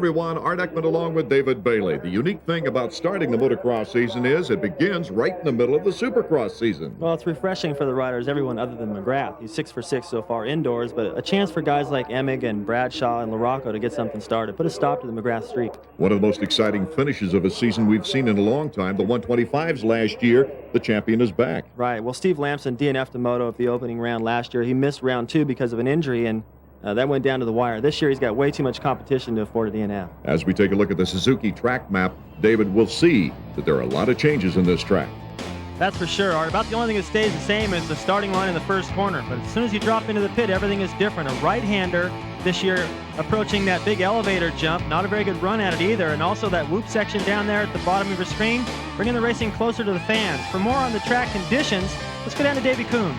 everyone. Art Ekman along with David Bailey. The unique thing about starting the motocross season is it begins right in the middle of the supercross season. Well, it's refreshing for the riders, everyone other than McGrath. He's 6 for 6 so far indoors, but a chance for guys like Emig and Bradshaw and LaRocco to get something started. Put a stop to the McGrath streak. One of the most exciting finishes of a season we've seen in a long time. The 125s last year, the champion is back. Right. Well, Steve Lamson DNF'd the moto at the opening round last year. He missed round 2 because of an injury, and that went down to the wire. This year, he's got way too much competition to afford a DNF. As we take a look at the Suzuki track map, David, will see that there are a lot of changes in this track. That's for sure, Art. About the only thing that stays the same is the starting line in the first corner. But as soon as you drop into the pit, everything is different. A right-hander this year approaching that big elevator jump. Not a very good run at it either. And also that whoop section down there at the bottom of your screen, bringing the racing closer to the fans. For more on the track conditions, let's go down to Davey Coons.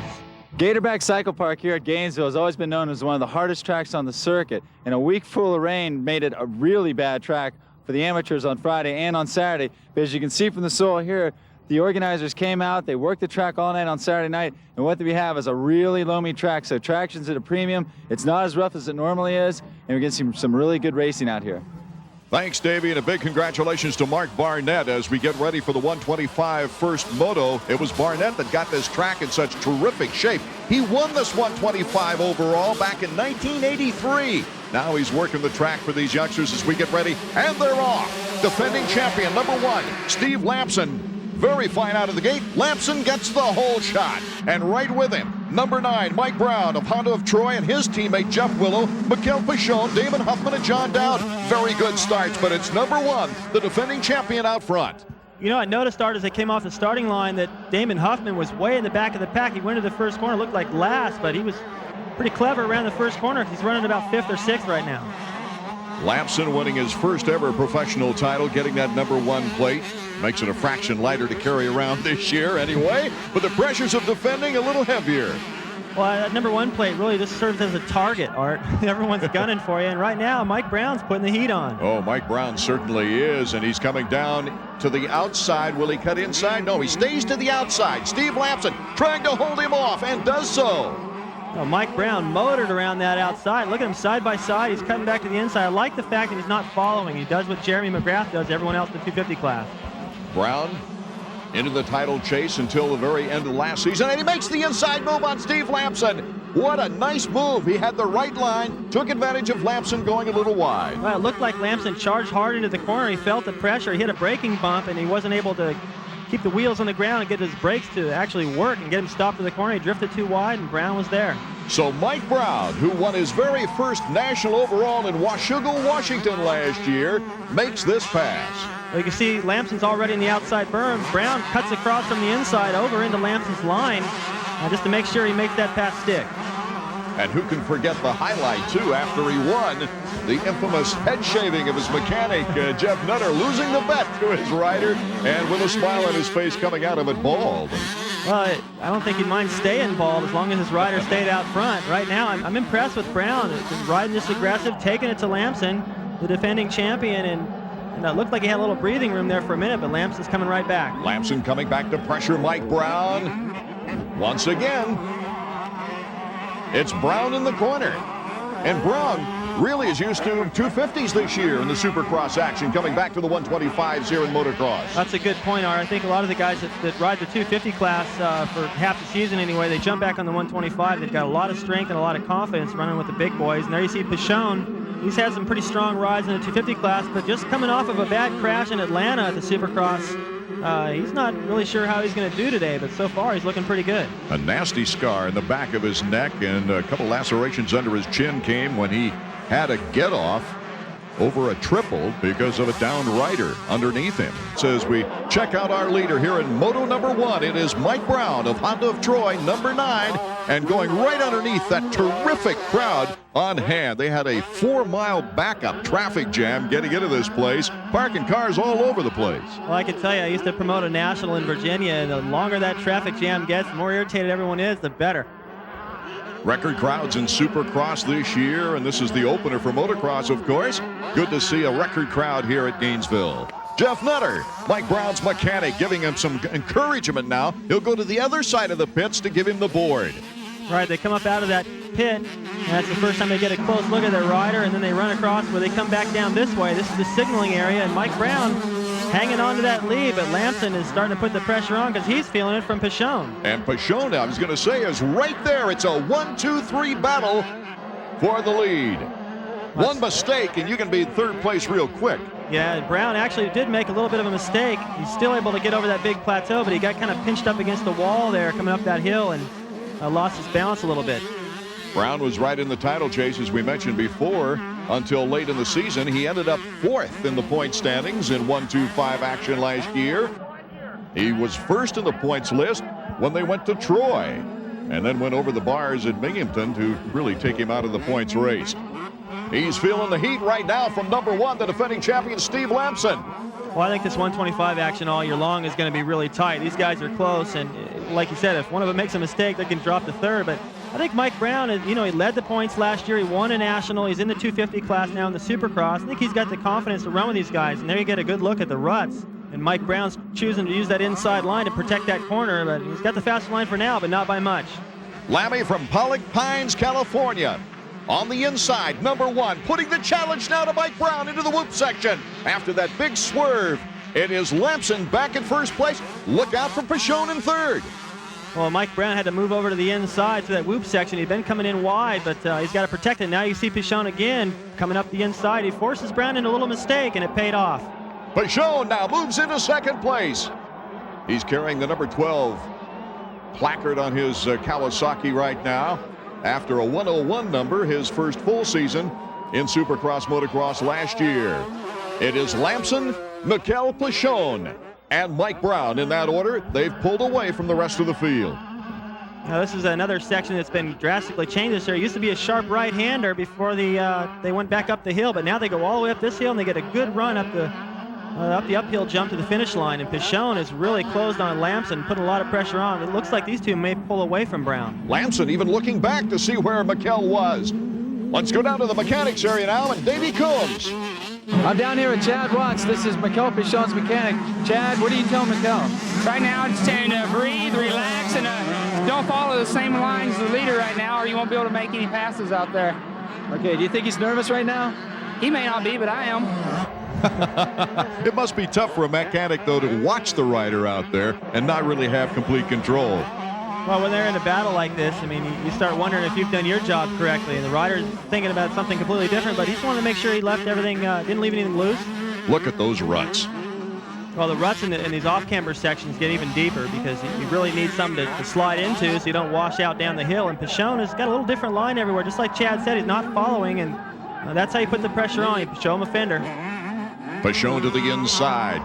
Gatorback Cycle Park here at Gainesville has always been known as one of the hardest tracks on the circuit, and a week full of rain made it a really bad track for the amateurs on Friday and on Saturday. But as you can see from the soil here, the organizers came out, they worked the track all night on Saturday night, and what we have is a really loamy track, so traction's at a premium. It's not as rough as it normally is, and we're getting some really good racing out here. Thanks, Davey, and a big congratulations to Mark Barnett as we get ready for the 125 first moto. It was Barnett that got this track in such terrific shape. He won this 125 overall back in 1983. Now he's working the track for these youngsters as we get ready, and they're off. Defending champion number 1, Steve Lamson. Very fine out of the gate. Lamson gets the whole shot. And right with him, number 9, Mike Brown of Honda of Troy, and his teammate Jeff Willow, Mikkel Pichon, Damon Huffman, and John Dowd. Very good starts, but it's number 1, the defending champion out front. You know, I noticed, Art, as they came off the starting line that Damon Huffman was way in the back of the pack. He went to the first corner, looked like last, but he was pretty clever around the first corner. He's running about 5th or 6th right now. Lamson winning his first ever professional title, getting that number 1 plate. Makes it a fraction lighter to carry around this year anyway, but the pressures of defending a little heavier. Well, that number 1 plate really just serves as a target, Art. Everyone's gunning for you, and right now Mike Brown's putting the heat on. Oh, Mike Brown certainly is, and he's coming down to the outside. Will he cut inside? No, he stays to the outside. Steve Lamson trying to hold him off and does so. Oh, Mike Brown motored around that outside. Look at him side by side. He's cutting back to the inside. I like the fact that he's not following. He does what Jeremy McGrath does, everyone else in the 250 class. Brown into the title chase until the very end of last season, and he makes the inside move on Steve Lamson. What a nice move. He had the right line, took advantage of Lamson going a little wide. Well, it looked like Lamson charged hard into the corner. He felt the pressure. He hit a braking bump, and he wasn't able to keep the wheels on the ground and get his brakes to actually work and get him stopped in the corner. He drifted too wide, and Brown was there. So Mike Brown, who won his very first national overall in Washougal, Washington last year, makes this pass. Well, you can see Lamson's already in the outside berm. Brown cuts across from the inside over into Lamson's line just to make sure he makes that pass stick. And who can forget the highlight, too, after he won, the infamous head shaving of his mechanic, Jeff Nutter, losing the bet to his rider, and with a smile on his face coming out of it bald. Well, I don't think he'd mind staying bald as long as his rider stayed out front. Right now, I'm impressed with Brown. He's riding this aggressive, taking it to Lamson, the defending champion, and it looked like he had a little breathing room there for a minute, but Lamson's coming right back. Lamson coming back to pressure Mike Brown. Once again, it's Brown in the corner. And Brown really is used to 250s this year in the Supercross action, coming back to the 125s here in motocross. That's a good point, Art. I think a lot of the guys that ride the 250 class for half the season anyway, they jump back on the 125. They've got a lot of strength and a lot of confidence running with the big boys. And there you see Pichon. He's had some pretty strong rides in the 250 class, but just coming off of a bad crash in Atlanta at the Supercross, he's not really sure how he's going to do today, but so far he's looking pretty good. A nasty scar in the back of his neck and a couple lacerations under his chin came when he had a get-off over a triple because of a downed rider underneath him. So as we check out our leader here in Moto number 1, it is Mike Brown of Honda of Troy, number 9, and going right underneath that terrific crowd on hand. They had a 4-mile backup traffic jam getting into this place, parking cars all over the place. Well, I can tell you, I used to promote a national in Virginia, and the longer that traffic jam gets, the more irritated everyone is, the better. Record crowds in Supercross this year, and this is the opener for motocross, of course. Good to see a record crowd here at Gainesville. Jeff Nutter, Mike Brown's mechanic, giving him some encouragement now. He'll go to the other side of the pits to give him the board. Right, they come up out of that pit. And that's the first time they get a close look at their rider, and then they run across where they come back down this way. This is the signaling area, and Mike Brown hanging on to that lead, but Lamson is starting to put the pressure on because he's feeling it from Pichon. And Pichon, I was going to say, is right there. It's a 1-2-3 battle for the lead. One mistake, and you can be in third place real quick. Yeah, Brown actually did make a little bit of a mistake. He's still able to get over that big plateau, but he got kind of pinched up against the wall there coming up that hill and lost his balance a little bit. Brown was right in the title chase, as we mentioned before, until late in the season. He ended up 4th in the point standings in 1-2-5 action last year. He was first in the points list when they went to Troy, and then went over the bars at Binghamton to really take him out of the points race. He's feeling the heat right now from number 1, the defending champion, Steve Lamson. Well, I think this 125 action all year long is going to be really tight. These guys are close, and like you said, if one of them makes a mistake, they can drop to third. But I think Mike Brown, he led the points last year. He won a national. He's in the 250 class now in the Supercross. I think he's got the confidence to run with these guys, and there you get a good look at the ruts. And Mike Brown's choosing to use that inside line to protect that corner, but he's got the fastest line for now, but not by much. Lammy from Pollock Pines, California. On the inside, number 1, putting the challenge now to Mike Brown into the whoop section. After that big swerve, it is Lamson back in first place. Look out for Pichon in third. Well, Mike Brown had to move over to the inside to that whoop section. He'd been coming in wide, but he's got to protect it. Now you see Pichon again coming up the inside. He forces Brown into a little mistake, and it paid off. Pichon now moves into second place. He's carrying the number 12 placard on his Kawasaki right now. After a 101 number, his first full season in Supercross motocross last year. It is Lamson, Mikel Pichon, and Mike Brown in that order. They've pulled away from the rest of the field. Now this is another section that's been drastically changed this year. It used to be a sharp right-hander before they went back up the hill, but now they go all the way up this hill and they get a good run up the uphill jump to the finish line. And Pichon is really closed on Lamson, putting a lot of pressure on. It looks like these two may pull away from Brown. Lamson even looking back to see where Mikel was. Let's go down to the mechanics area now, and Davey Coombs. I'm down here with Chad Watts. This is Mikel Pichon's mechanic. Chad, what do you tell Mikel? Right now, just telling him to breathe, relax, and don't follow the same lines as the leader right now, or you won't be able to make any passes out there. Okay, do you think he's nervous right now? He may not be, but I am. It must be tough for a mechanic, though, to watch the rider out there and not really have complete control. Well, when they're in a battle like this, I mean, you start wondering if you've done your job correctly. And the rider's thinking about something completely different, but he just wanted to make sure he left everything, didn't leave anything loose. Look at those ruts. Well, the ruts in these off-camber sections get even deeper because you really need something to slide into so you don't wash out down the hill. And Pichon has got a little different line everywhere. Just like Chad said, he's not following, and that's how you put the pressure on. You show him a fender. Pichon to the inside.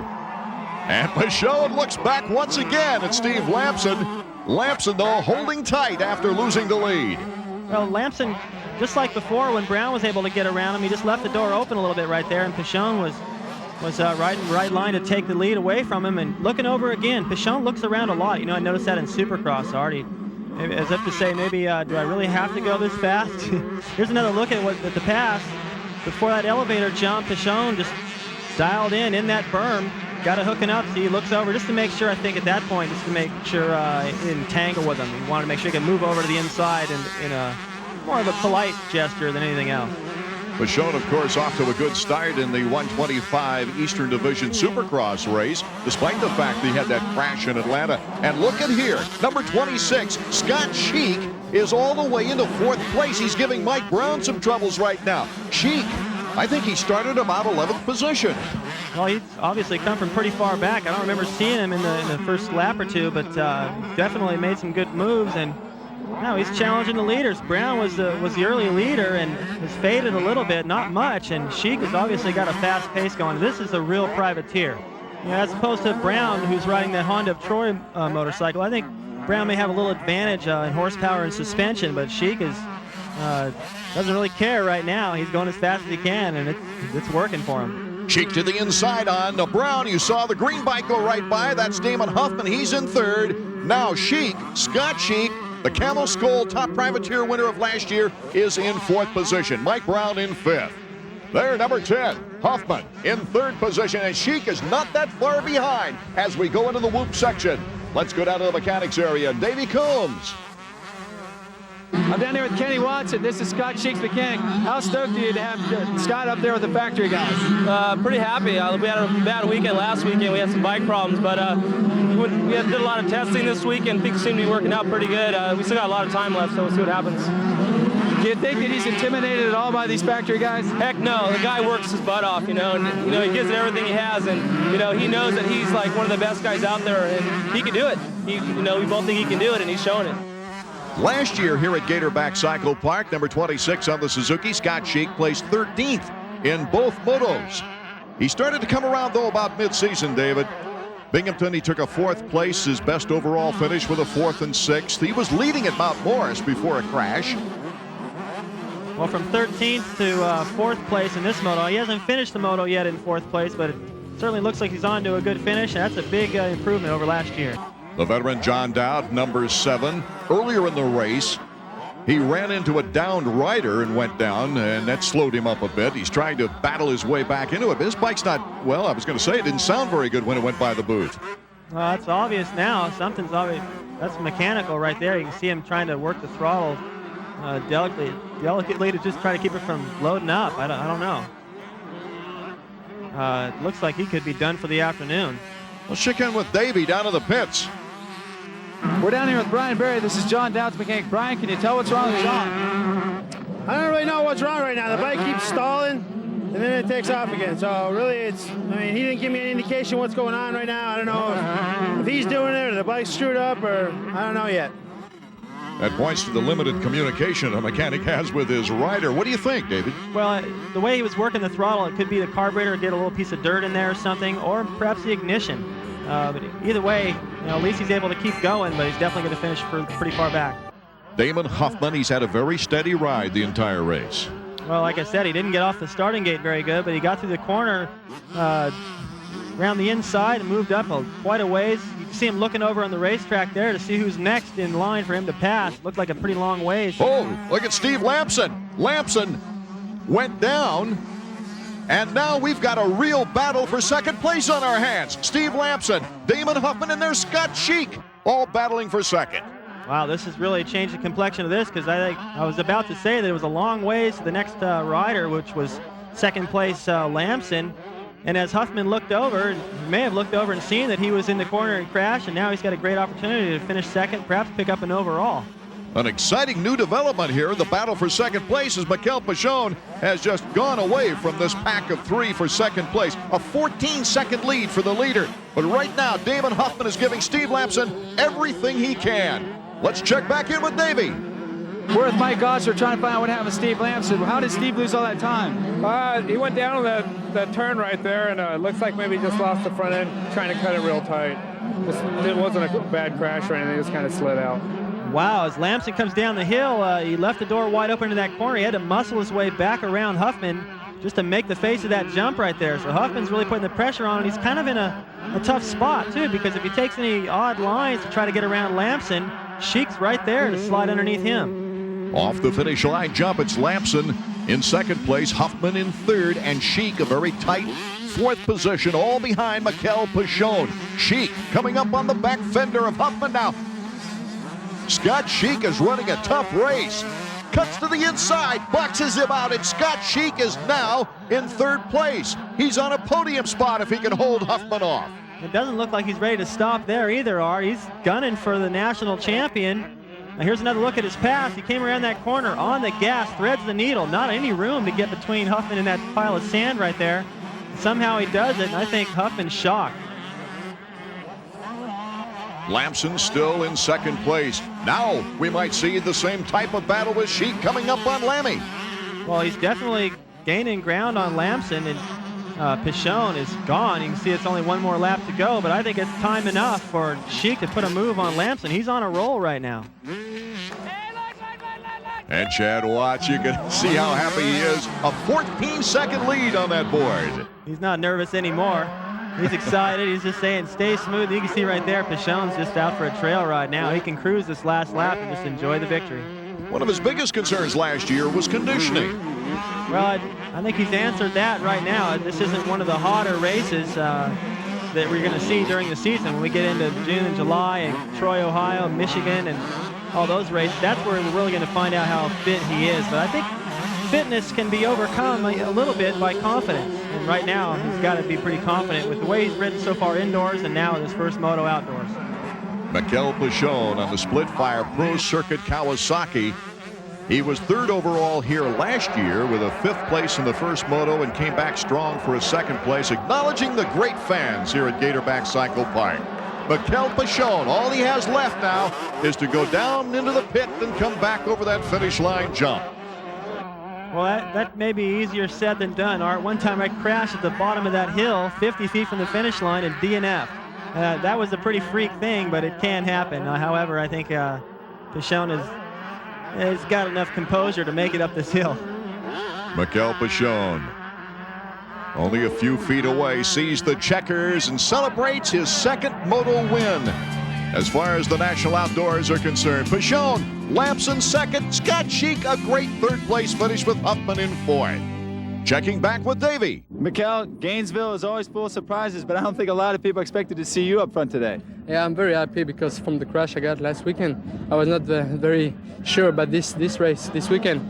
And Pichon looks back once again at Steve Lamson. Lamson, though, holding tight after losing the lead. Well, Lamson, just like before when Brown was able to get around him, he just left the door open a little bit right there, and Pichon was riding the right line to take the lead away from him. And looking over again, Pichon looks around a lot. You know, I noticed that in Supercross already. As if to say, maybe, do I really have to go this fast? Here's another look at the pass. Before that elevator jump, Pichon just dialed in that berm. Got it hooking up, so he looks over just to make sure, I think at that point, just to make sure he didn't tangle with him. He wanted to make sure he could move over to the inside in a more of a polite gesture than anything else. Pichon, of course, off to a good start in the 125 Eastern Division Supercross race, despite the fact that he had that crash in Atlanta. And look at here, number 26, Scott Sheik, is all the way into 4th place. He's giving Mike Brown some troubles right now. Sheik, I think he started about 11th position. Well, he's obviously come from pretty far back. I don't remember seeing him in the first lap or two, but definitely made some good moves. And now he's challenging the leaders. Brown was the early leader and has faded a little bit, not much. And Sheik has obviously got a fast pace going. This is a real privateer. You know, as opposed to Brown, who's riding the Honda of Troy motorcycle. I think Brown may have a little advantage in horsepower and suspension, but Sheik doesn't really care right now. He's going as fast as he can, and it's working for him. Sheik to the inside on Brown. You saw the green bike go right by. That's Damon Huffman. He's in third. Now Sheik, Scott Sheik, the Camel Skull top privateer winner of last year, is in 4th position. Mike Brown in 5th. There, number 10, Huffman in 3rd position, and Sheik is not that far behind as we go into the whoop section. Let's go down to the mechanics area. Davey Coombs. I'm down here with Kenny Watson. This is Scott Sheik's mechanic. How stoked are you to have Scott up there with the factory guys? Pretty happy. We had a bad weekend last weekend. We had some bike problems, but we did a lot of testing this week, and things seem to be working out pretty good. We still got a lot of time left, so we'll see what happens. Do you think that he's intimidated at all by these factory guys? Heck no. The guy works his butt off, and he gives it everything he has, and he knows that he's like one of the best guys out there, and he can do it. We both think he can do it, and he's showing it. Last year here at Gatorback Cycle Park, number 26 on the Suzuki, Scott Sheik placed 13th in both motos. He started to come around, though, about mid-season, David. Binghamton, he took a 4th place, his best overall finish with a 4th and 6th. He was leading at Mount Morris before a crash. Well, from 13th to 4th place in this moto. He hasn't finished the moto yet in 4th place, but it certainly looks like he's on to a good finish, and that's a big improvement over last year. The veteran John Dowd, number 7. Earlier in the race, he ran into a downed rider and went down, and that slowed him up a bit. He's trying to battle his way back into it, but his bike's not, well, I was going to say it didn't sound very good when it went by the booth. Well, that's obvious now. Something's obvious. That's mechanical right there. You can see him trying to work the throttle delicately to just try to keep it from loading up. I don't know. It looks like he could be done for the afternoon. We'll check in with Davey down in the pits. We're down here with Brian Berry. This is John Dowd's mechanic. Brian, can you tell what's wrong with John? I don't really know what's wrong right now. The bike keeps stalling, and then it takes off again. So really, he didn't give me any indication what's going on right now. I don't know if he's doing it or the bike's screwed up, or I don't know yet. That points to the limited communication a mechanic has with his rider. What do you think, David? Well, the way he was working the throttle, it could be the carburetor get a little piece of dirt in there or something, or perhaps the ignition. But either way, at least he's able to keep going, but he's definitely going to finish pretty far back. Damon Huffman, he's had a very steady ride the entire race. Well, like I said, he didn't get off the starting gate very good, but he got through the corner around the inside and moved up quite a ways. You can see him looking over on the racetrack there to see who's next in line for him to pass. Looked like a pretty long ways. Oh, look at Steve Lamson. Lamson went down, and now we've got a real battle for second place on our hands. Steve Lamson, Damon Huffman, and there's Scott Sheik, all battling for second. Wow, this has really changed the complexion of this, because I was about to say that it was a long ways to the next rider, which was second place Lamson. And as Huffman looked over, he may have looked over and seen that he was in the corner and crashed, and now he's got a great opportunity to finish second, perhaps pick up an overall. An exciting new development here in the battle for second place as Mikel Pichon has just gone away from this pack of 3 for second place. A 14-second lead for the leader. But right now, Damon Huffman is giving Steve Lamson everything he can. Let's check back in with Davey. We're with Mike Gosser trying to find out what happened to Steve Lamson. How did Steve lose all that time? He went down on that turn right there, and it looks like maybe he just lost the front end, trying to cut it real tight. It wasn't a bad crash or anything, it just kind of slid out. Wow, as Lamson comes down the hill, he left the door wide open to that corner. He had to muscle his way back around Huffman just to make the face of that jump right there. So Huffman's really putting the pressure on, and he's kind of in a tough spot, too, because if he takes any odd lines to try to get around Lamson, Sheik's right there to slide underneath him. Off the finish line jump, it's Lamson in second place, Huffman in third, and Sheik a very tight 4th position, all behind Mikel Pichon. Sheik coming up on the back fender of Huffman now. Scott Sheik is running a tough race. Cuts to the inside, boxes him out, and Scott Sheik is now in 3rd place. He's on a podium spot if he can hold Huffman off. It doesn't look like he's ready to stop there either, Art. He's gunning for the national champion. Now here's another look at his pass. He came around that corner on the gas, threads the needle. Not any room to get between Huffman and that pile of sand right there. Somehow he does it, and I think Huffman's shocked. Lamson still in second place. Now we might see the same type of battle with Sheik coming up on Lammy. Well, he's definitely gaining ground on Lamson, and Pichon is gone. You can see it's only one more lap to go, but I think it's time enough for Sheik to put a move on Lamson. He's on a roll right now. And Chad Watts, you can see how happy he is. A 14-second lead on that board. He's not nervous anymore. He's excited. He's just saying, stay smooth. You can see right there, Pichon's just out for a trail ride now. He can cruise this last lap and just enjoy the victory. One of his biggest concerns last year was conditioning. Well, I think he's answered that right now. This isn't one of the hotter races that we're going to see during the season when we get into June and July in Troy, Ohio, Michigan, and all those races, that's where we're really going to find out how fit he is. But I think fitness can be overcome a little bit by confidence. And right now, he's got to be pretty confident with the way he's ridden so far indoors and now in his first moto outdoors. Mikel Pichon on the Split Fire Pro Circuit Kawasaki. He was 3rd overall here last year with a 5th place in the first moto and came back strong for a 2nd place, acknowledging the great fans here at Gatorback Cycle Park. Mikel Pichon, all he has left now is to go down into the pit and come back over that finish line jump. Well, that may be easier said than done, Art. One time I crashed at the bottom of that hill, 50 feet from the finish line, and DNF. That was a pretty freak thing, but it can happen. However, I think Pichon has got enough composure to make it up this hill. Mikel Pichon, only a few feet away, sees the checkers and celebrates his 2nd moto win. As far as the National Outdoors are concerned, Pichon, Lamson 2nd, Scott Sheik a great 3rd place finish with Huffman in 4th. Checking back with Davey. Mikel, Gainesville is always full of surprises, but I don't think a lot of people expected to see you up front today. Yeah, I'm very happy because from the crash I got last weekend, I was not very sure about this race this weekend.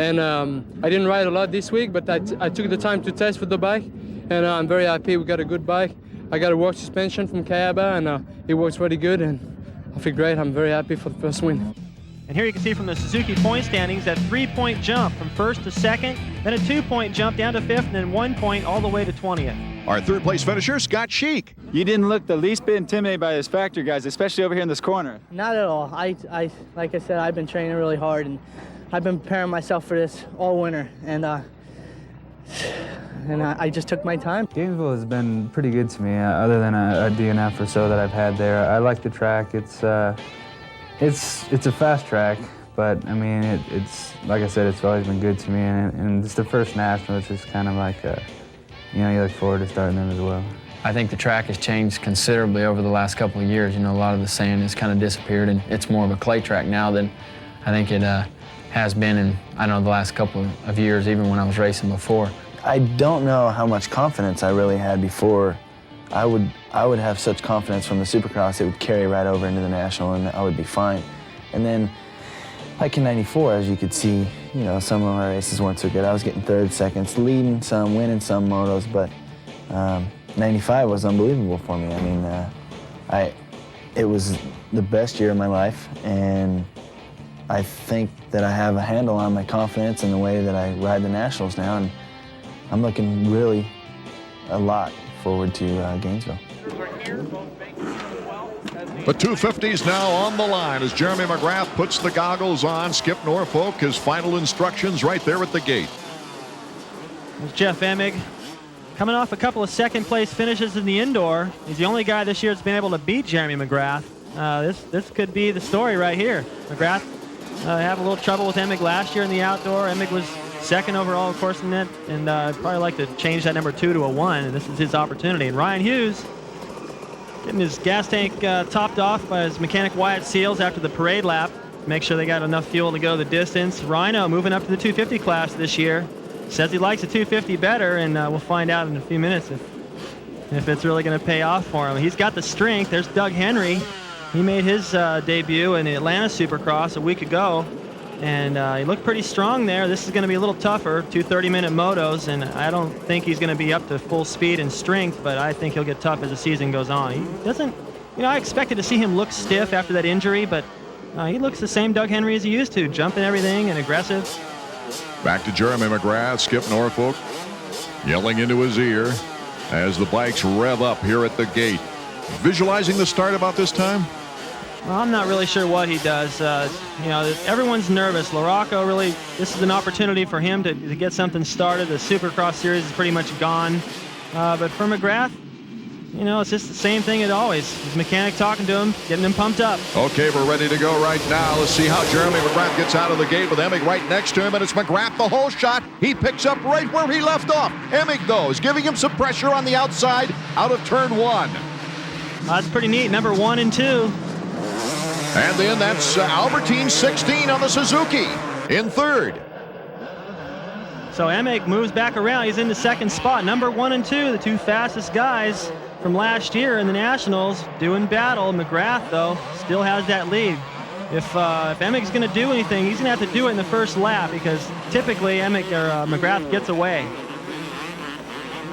And I didn't ride a lot this week, but I took the time to test with the bike, and I'm very happy. We got a good bike. I got a work suspension from Kayaba, and it works really good, and I feel great. I'm very happy for the first win. And here you can see from the Suzuki point standings that 3-point jump from 1st to 2nd, then a 2-point jump down to 5th, and then 1 point all the way to 20th. Our 3rd place finisher, Scott Sheik. You didn't look the least bit intimidated by those factory guys, especially over here in this corner. Not at all. I like I said, I've been training really hard, and I've been preparing myself for this all winter, and I just took my time. Gainesville has been pretty good to me, other than a DNF or so that I've had there. I like the track. It's a fast track, but I mean, it's like I said, it's always been good to me, and it's the first national. It's just kind of like, you look forward to starting them as well. I think the track has changed considerably over the last couple of years. A lot of the sand has kind of disappeared, and it's more of a clay track now than I think it has been in, the last couple of years, even when I was racing before. I don't know how much confidence I really had before. I would have such confidence from the Supercross, it would carry right over into the National, and I would be fine. And then, like in '94, as you could see, some of my races weren't so good. I was getting 3rd, 2nds, leading some, winning some motos, but '95 was unbelievable for me. I mean, it was the best year of my life, and I think that I have a handle on my confidence and the way that I ride the Nationals now, and I'm looking really a lot forward to Gainesville. The 250s now on the line as Jeremy McGrath puts the goggles on. Skip Norfolk, his final instructions right there at the gate. There's Jeff Emig coming off a couple of 2nd place finishes in the indoor. He's the only guy this year that's been able to beat Jeremy McGrath. This could be the story right here. McGrath had a little trouble with Emig last year in the outdoor. Emig was 2nd overall, of course, in that, and probably like to change that number 2 to a 1, and this is his opportunity. And Ryan Hughes getting his gas tank topped off by his mechanic Wyatt Seals after the parade lap. Make sure they got enough fuel to go the distance. Rhino moving up to the 250 class this year. Says he likes the 250 better, and we'll find out in a few minutes if it's really going to pay off for him. He's got the strength. There's Doug Henry. He made his debut in the Atlanta Supercross a week ago, and he looked pretty strong there. This is going to be a little tougher, 2 30-minute motos, and I don't think he's going to be up to full speed and strength, but I think he'll get tough as the season goes on. He doesn't, I expected to see him look stiff after that injury, but he looks the same Doug Henry as he used to, jumping everything and aggressive. Back to Jeremy McGrath, Skip Norfolk yelling into his ear as the bikes rev up here at the gate. Visualizing the start about this time? Well, I'm not really sure what he does. Everyone's nervous. LaRocco really, this is an opportunity for him to get something started. The Supercross series is pretty much gone. But for McGrath, it's just the same thing as always. His mechanic talking to him, getting him pumped up. Okay, we're ready to go right now. Let's see how Jeremy McGrath gets out of the gate with Emig right next to him, and it's McGrath the whole shot. He picks up right where he left off. Emig, though, is giving him some pressure on the outside out of turn 1. That's pretty neat, number 1 and 2. And then that's Albertine 16 on the Suzuki in 3rd. So Emig moves back around. He's in the 2nd spot. Number 1 and 2, the 2 fastest guys from last year in the Nationals, doing battle. McGrath, though, still has that lead. if Emmig's going to do anything, he's going to have to do it in the first lap because typically McGrath gets away.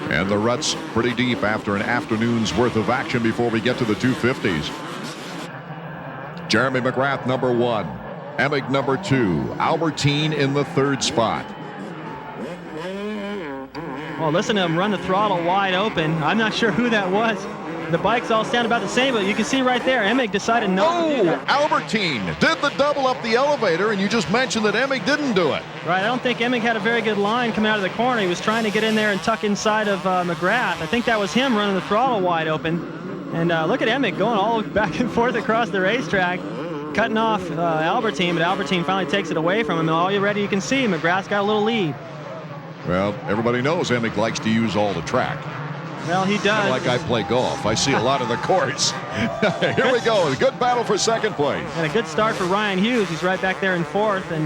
And the rut's pretty deep after an afternoon's worth of action before we get to the 250s. Jeremy McGrath, number 1. Emig, number 2. Albertine in the 3rd spot. Well, listen to him run the throttle wide open. I'm not sure who that was. The bikes all sound about the same, but you can see right there, Emig decided not to do that. Albertine did the double up the elevator, and you just mentioned that Emig didn't do it. Right, I don't think Emig had a very good line coming out of the corner. He was trying to get in there and tuck inside of McGrath. I think that was him running the throttle wide open. And look at Emig going all back and forth across the racetrack, cutting off Albertine, but Albertine finally takes it away from him. And already you can see McGrath's got a little lead. Well, everybody knows Emig likes to use all the track. Well, he does. Kind of like I play golf. I see a lot of the courts. Here we go. A good battle for second place. And a good start for Ryan Hughes. He's right back there in 4th. And,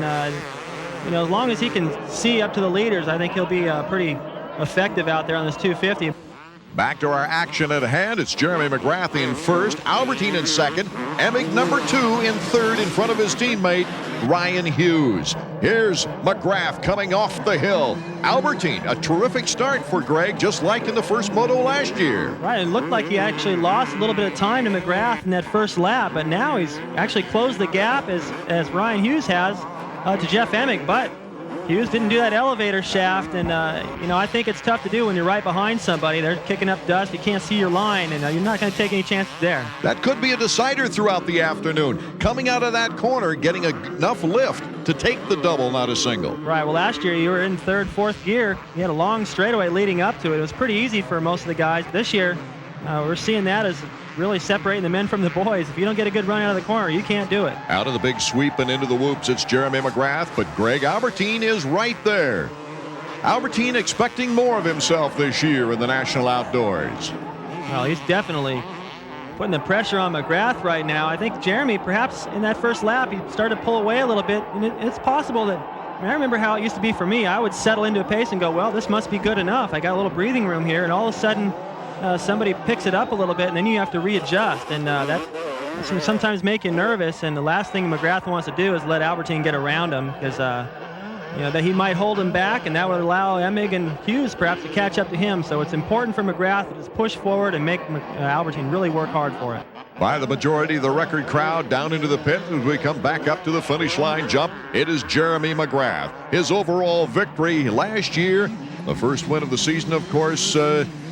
you know, as long as he can see up to the leaders, I think he'll be pretty effective out there on this 250. Back to our action at hand. It's Jeremy McGrath in 1st, Albertine in 2nd, Emig number 2 in 3rd in front of his teammate Ryan Hughes. Here's McGrath coming off the hill. Albertine, a terrific start for Greg, just like in the first moto last year. Right, it looked like he actually lost a little bit of time to McGrath in that first lap, but now he's actually closed the gap as Ryan Hughes has to Jeff Emig, but Hughes didn't do that elevator shaft, and you know, I think it's tough to do when you're right behind somebody. They're kicking up dust, you can't see your line, and you're not going to take any chances there. That could be a decider throughout the afternoon. Coming out of that corner, getting enough lift to take the double, not a single. Right, well, last year you were in 3rd, 4th gear. You had a long straightaway leading up to it. It was pretty easy for most of the guys. This year, we're seeing that as really separating the men from the boys. If you don't get a good run out of the corner, you can't do it. Out of the big sweep and into the whoops, it's Jeremy McGrath, but Greg Albertine is right there. Albertine expecting more of himself this year in the National Outdoors. Well, he's definitely putting the pressure on McGrath right now. I think Jeremy, perhaps in that first lap, he started to pull away a little bit, and it's possible that, I remember how it used to be for me. I would settle into a pace and go, well, this must be good enough. I got a little breathing room here, and all of a sudden, somebody picks it up a little bit, and then you have to readjust, and that can sometimes make you nervous. And the last thing McGrath wants to do is let Albertine get around him, because you know, that he might hold him back, and that would allow Emig and Hughes perhaps to catch up to him. So it's important for McGrath to just push forward and make Albertine really work hard for it. By the majority of the record crowd down into the pit as we come back up to the finish line jump, it is Jeremy McGrath. His overall victory last year, the first win of the season, of course,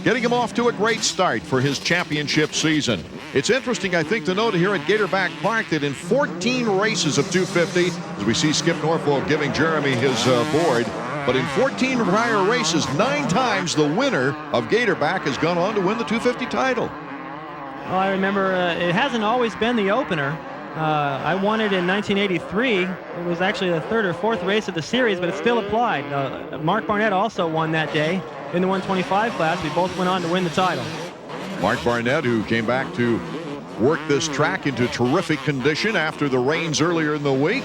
getting him off to a great start for his championship season. It's interesting, I think, to note here at Gatorback Park that in 14 races of 250, as we see Skip Norfolk giving Jeremy his board, but in 14 prior races, 9 times the winner of Gatorback has gone on to win the 250 title. Well, I remember it hasn't always been the opener. I won it in 1983. It was actually the 3rd or 4th race of the series, but it still applied. Mark Barnett also won that day in the 125 class. We both went on to win the title. Mark Barnett, who came back to work this track into terrific condition after the rains earlier in the week.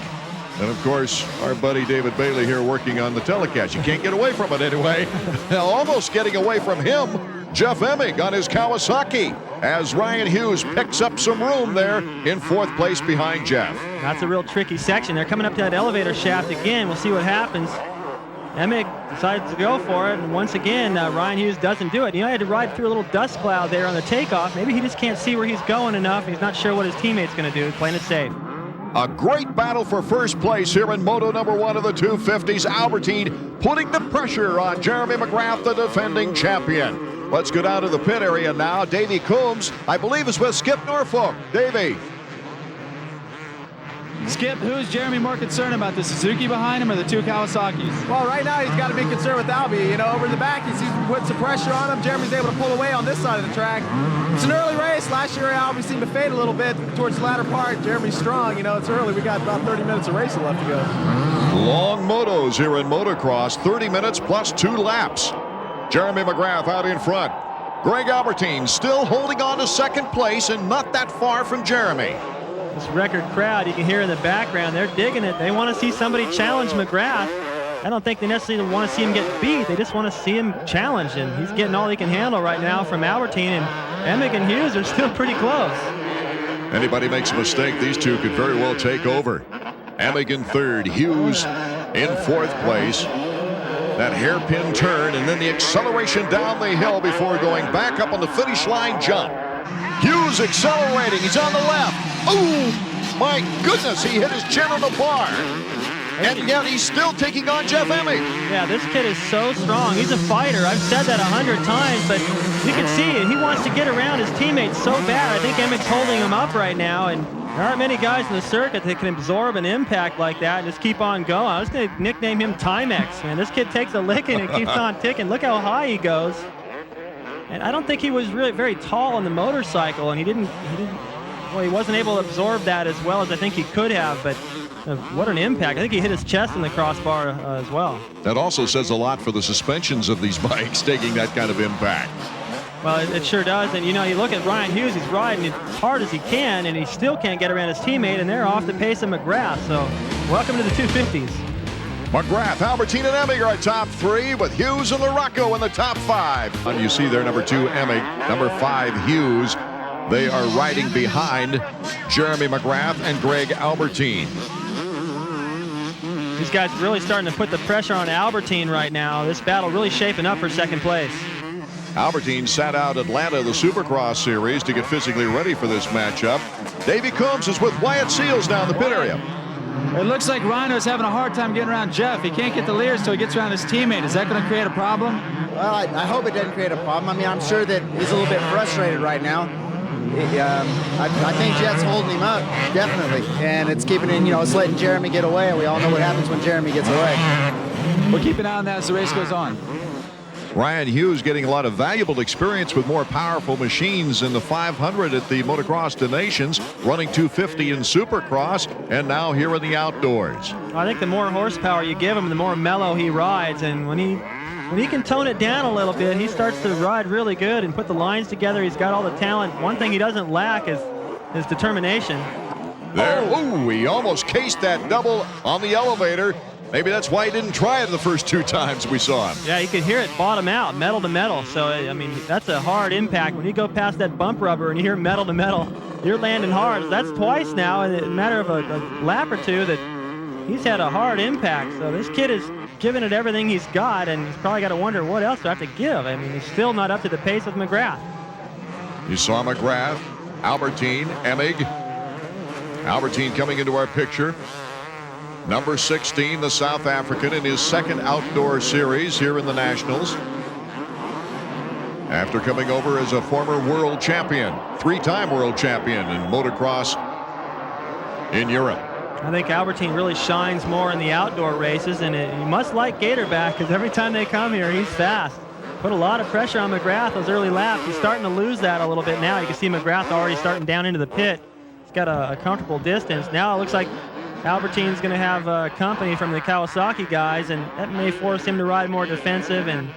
And of course, our buddy David Bailey here working on the telecast. You can't get away from it anyway. Almost getting away from him, Jeff Emig on his Kawasaki, as Ryan Hughes picks up some room there in 4th place behind Jeff. That's a real tricky section. They're coming up to that elevator shaft again. We'll see what happens. Emig decides to go for it, and once again, Ryan Hughes doesn't do it. You know, he had to ride through a little dust cloud there on the takeoff. Maybe he just can't see where he's going enough. He's not sure what his teammate's going to do. He's playing it safe. A great battle for first place here in Moto number 1 of the 250s. Albertine putting the pressure on Jeremy McGrath, the defending champion. Let's go down to the pit area now. Davey Coombs, I believe, is with Skip Norfolk. Davey. Skip, who is Jeremy more concerned about, the Suzuki behind him or the 2 Kawasaki's? Well, right now he's got to be concerned with Albie. You know, over in the back, he's putting some pressure on him. Jeremy's able to pull away on this side of the track. It's an early race. Last year, Albie seemed to fade a little bit towards the latter part. Jeremy's strong. You know, it's early. We got about 30 minutes of racing left to go. Long motos here in motocross, 30 minutes plus 2 laps. Jeremy McGrath out in front. Greg Albertine still holding on to 2nd place and not that far from Jeremy. This record crowd, you can hear in the background, they're digging it. They want to see somebody challenge McGrath. I don't think they necessarily want to see him get beat. They just want to see him challenged, and he's getting all he can handle right now from Albertine, and Emig and Hughes are still pretty close. Anybody makes a mistake, these two could very well take over. Emig in third, Hughes in fourth place. That hairpin turn and then the acceleration down the hill before going back up on the finish line jump. Hughes accelerating, he's on the left. Oh, my goodness, he hit his chin on the bar. And yet he's still taking on Jeff Emig. Yeah, this kid is so strong. He's a fighter. I've said that 100 times, but you can see it. He wants to get around his teammates so bad. I think Emig's holding him up right now, and there aren't many guys in the circuit that can absorb an impact like that and just keep on going. I was going to nickname him Timex, man. This kid takes a licking and keeps on ticking. Look how high he goes. And I don't think he was really very tall on the motorcycle, and he wasn't able to absorb that as well as I think he could have, but what an impact. I think he hit his chest in the crossbar as well. That also says a lot for the suspensions of these bikes taking that kind of impact. Well, it sure does. And, you know, you look at Ryan Hughes, he's riding as hard as he can, and he still can't get around his teammate, and they're off the pace of McGrath. So welcome to the 250s. McGrath, Albertine, and Emig are top three, with Hughes and LaRocco in the top five. And you see there, number 2, Emig, number 5, Hughes. They are riding behind Jeremy McGrath and Greg Albertine. These guys really starting to put the pressure on Albertine right now. This battle really shaping up for second place. Albertine sat out Atlanta, the Supercross series, to get physically ready for this matchup. Davey Coombs is with Wyatt Seals down the pit area. It looks like Rhino's having a hard time getting around Jeff. He can't get the leaders until he gets around his teammate. Is that going to create a problem? Well, I hope it doesn't create a problem. I mean, I'm sure that he's a little bit frustrated right now. I think Jeff's holding him up, definitely. And it's keeping him, it's letting Jeremy get away. And we all know what happens when Jeremy gets away. We'll keep an eye on that as the race goes on. Ryan Hughes getting a lot of valuable experience with more powerful machines in the 500 at the Motocross of Nations, running 250 in Supercross, and now here in the outdoors. I think the more horsepower you give him, the more mellow he rides, and when he can tone it down a little bit, he starts to ride really good and put the lines together. He's got all the talent. One thing he doesn't lack is his determination. There, ooh, he almost cased that double on the elevator. Maybe that's why he didn't try it the first 2 times we saw him. Yeah, you could hear it bottom out, metal to metal. So, I mean, that's a hard impact. When you go past that bump rubber and you hear metal to metal, you're landing hard. So that's twice now in a matter of a lap or two that he's had a hard impact. So this kid is giving it everything he's got, and he's probably got to wonder what else do I have to give. I mean, he's still not up to the pace of McGrath. You saw McGrath, Albertine, Emig. Albertine coming into our picture. Number 16, the South African, in his second outdoor series here in the Nationals. After coming over as a former world champion, 3-time world champion in motocross in Europe. I think Albertine really shines more in the outdoor races, and you must like Gatorback, because every time they come here, he's fast. Put a lot of pressure on McGrath those early laps. He's starting to lose that a little bit now. You can see McGrath already starting down into the pit. He's got a comfortable distance. Now it looks like Albertine's going to have company from the Kawasaki guys, and that may force him to ride more defensive, and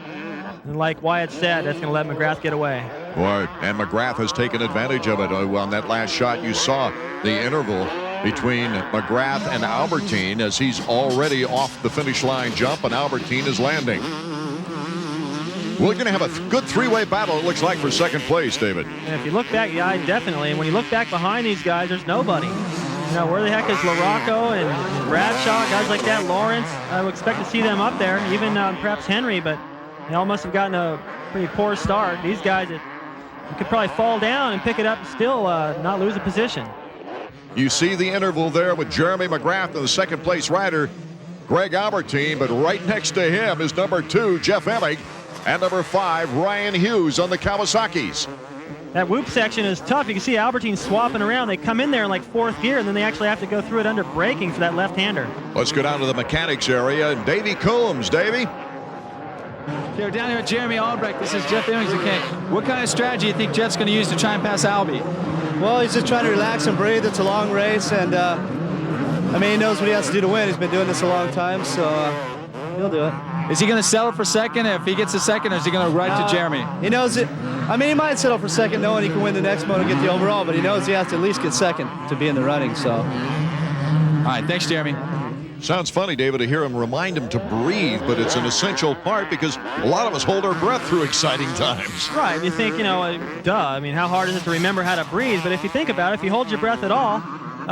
like Wyatt said, that's going to let McGrath get away. Boy, and McGrath has taken advantage of it. On that last shot, you saw the interval between McGrath and Albertine as he's already off the finish line jump, and Albertine is landing. We're going to have a good 3-way battle, it looks like, for second place, David. And if you look back, yeah, definitely. And when you look back behind these guys, there's nobody. You know, where the heck is LaRocco and Bradshaw, guys like that, Lawrence? I would expect to see them up there, even perhaps Henry, but they all must have gotten a pretty poor start. These guys, you could probably fall down and pick it up and still not lose a position. You see the interval there with Jeremy McGrath and the second place rider, Greg Albertine, but right next to him is number 2, Jeff Emig, and number 5, Ryan Hughes on the Kawasaki's. That whoop section is tough. You can see Albertine swapping around. They come in there in like 4th gear, and then they actually have to go through it under braking for that left-hander. Let's go down to the mechanics area. And Davey Coombs. Davey? Here, down here with Jeremy Albrecht. This is Jeff Emig's mechanic. What kind of strategy do you think Jeff's going to use to try and pass Albie? Well, he's just trying to relax and breathe. It's a long race, and I mean, he knows what he has to do to win. He's been doing this a long time, so he'll do it. Is he going to settle for second? If he gets a second, or is he going to ride to Jeremy? He knows it. I mean, he might settle for second knowing he can win the next moto and get the overall, but he knows he has to at least get second to be in the running, so. All right, thanks, Jeremy. Sounds funny, David, to hear him remind him to breathe, but it's an essential part because a lot of us hold our breath through exciting times. Right. You think, duh. I mean, how hard is it to remember how to breathe? But if you think about it, if you hold your breath at all,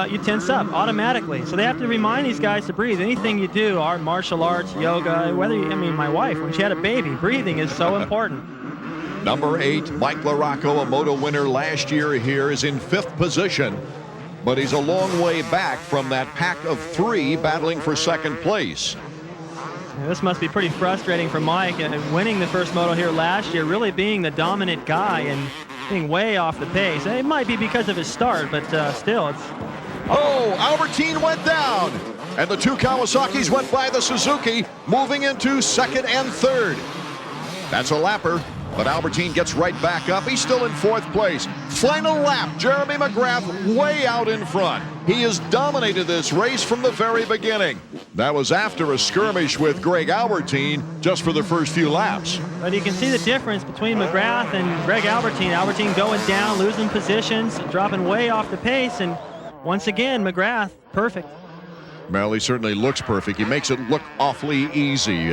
you tense up automatically. So they have to remind these guys to breathe. Anything you do, art, martial arts, yoga, my wife, when she had a baby, breathing is so important. Number 8, Mike LaRocco, a moto winner last year here, is in 5th position. But he's a long way back from that pack of 3 battling for 2nd place. Yeah, this must be pretty frustrating for Mike, winning the first moto here last year, really being the dominant guy and being way off the pace. It might be because of his start, but still, it's... Oh, Albertine went down, and the 2 Kawasaki's went by the Suzuki, moving into 2nd and 3rd. That's a lapper. But Albertine gets right back up. He's still in 4th place. Final lap, Jeremy McGrath way out in front. He has dominated this race from the very beginning. That was after a skirmish with Greg Albertine just for the first few laps. But you can see the difference between McGrath and Greg Albertine. Albertine going down, losing positions, dropping way off the pace, and once again, McGrath, perfect. Well, he certainly looks perfect. He makes it look awfully easy.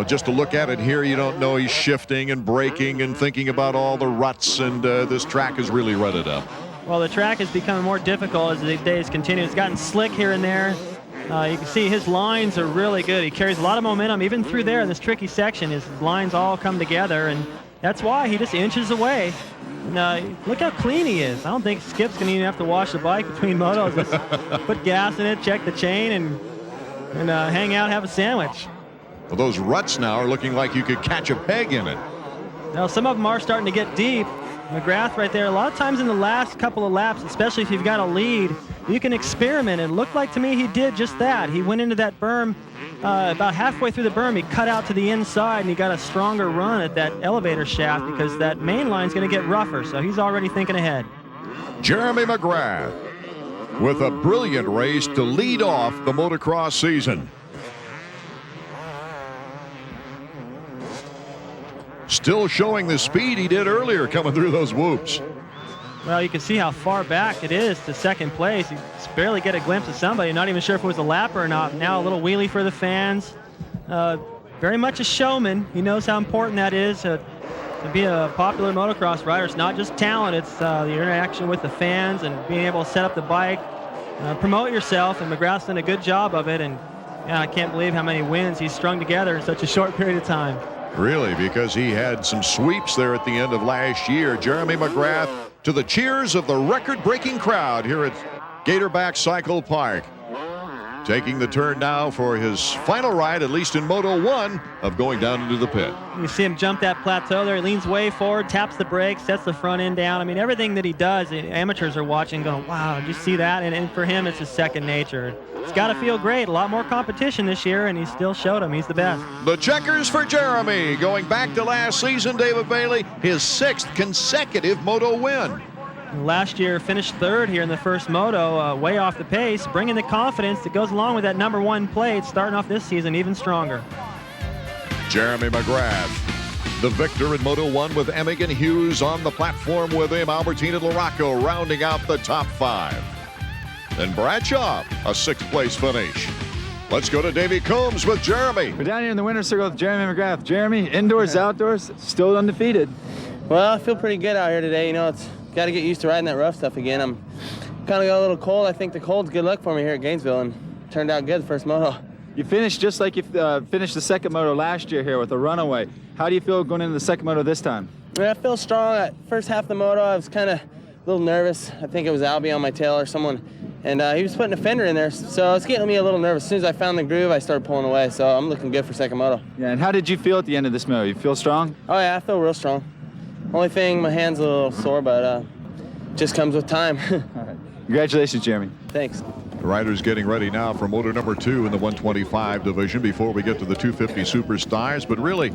Just to look at it here, you don't know he's shifting and braking and thinking about all the ruts, and this track is really rutted up. Well, the track is becoming more difficult as the days continue. It's gotten slick here and there. You can see his lines are really good. He carries a lot of momentum even through there in this tricky section. His lines all come together, and that's why he just inches away. And, look how clean he is. I don't think Skip's going to even have to wash the bike between motos. Just put gas in it, check the chain, and hang out, have a sandwich. Well, those ruts now are looking like you could catch a peg in it. Now, some of them are starting to get deep. McGrath right there, a lot of times in the last couple of laps, especially if you've got a lead, you can experiment. It looked like to me he did just that. He went into that berm, about halfway through the berm, he cut out to the inside, and he got a stronger run at that elevator shaft because that main line's going to get rougher, so he's already thinking ahead. Jeremy McGrath with a brilliant race to lead off the motocross season. Still showing the speed he did earlier coming through those whoops. Well, you can see how far back it is to 2nd place. You just barely get a glimpse of somebody. Not even sure if it was a lapper or not. Now a little wheelie for the fans. Very much a showman. He knows how important that is to be a popular motocross rider. It's not just talent. It's the interaction with the fans and being able to set up the bike, promote yourself. And McGrath's done a good job of it. And I can't believe how many wins he's strung together in such a short period of time. Really, because he had some sweeps there at the end of last year. Jeremy McGrath, to the cheers of the record-breaking crowd here at Gatorback Cycle Park. Taking the turn now for his final ride, at least in Moto 1, of going down into the pit. You see him jump that plateau there. He leans way forward, taps the brakes, sets the front end down. I mean, everything that he does, the amateurs are watching going, wow, did you see that? And for him, it's his second nature. It's got to feel great. A lot more competition this year, and he still showed him he's the best. The checkers for Jeremy. Going back to last season, David Bailey, his 6th consecutive Moto win. Last year finished 3rd here in the first moto, way off the pace, bringing the confidence that goes along with that number 1 plate, starting off this season even stronger. Jeremy McGrath, the victor in Moto 1 with Emigan Hughes on the platform with him. Albertine and LaRocco rounding out the top 5. Then Bradshaw, a 6th place finish. Let's go to Davey Combs with Jeremy. We're down here in the winner's circle with Jeremy McGrath. Jeremy, indoors, outdoors, still undefeated. Well, I feel pretty good out here today. It's got to get used to riding that rough stuff again. I'm kind of got a little cold. I think the cold's good luck for me here at Gainesville, and turned out good the first moto. You finished just like you finished the 2nd moto last year here with a runaway. How do you feel going into the 2nd moto this time? I feel strong. That first half of the moto, I was kind of a little nervous. I think it was Albie on my tail or someone, and he was putting a fender in there, so it's getting me a little nervous. As soon as I found the groove, I started pulling away, so I'm looking good for 2nd moto. Yeah, and how did you feel at the end of this moto? You feel strong? Oh yeah, I feel real strong. Only thing, my hand's a little sore, but just comes with time. All right. Congratulations, Jeremy. Thanks. The riders getting ready now for moto number 2 in the 125 division before we get to the 250 superstars. But really,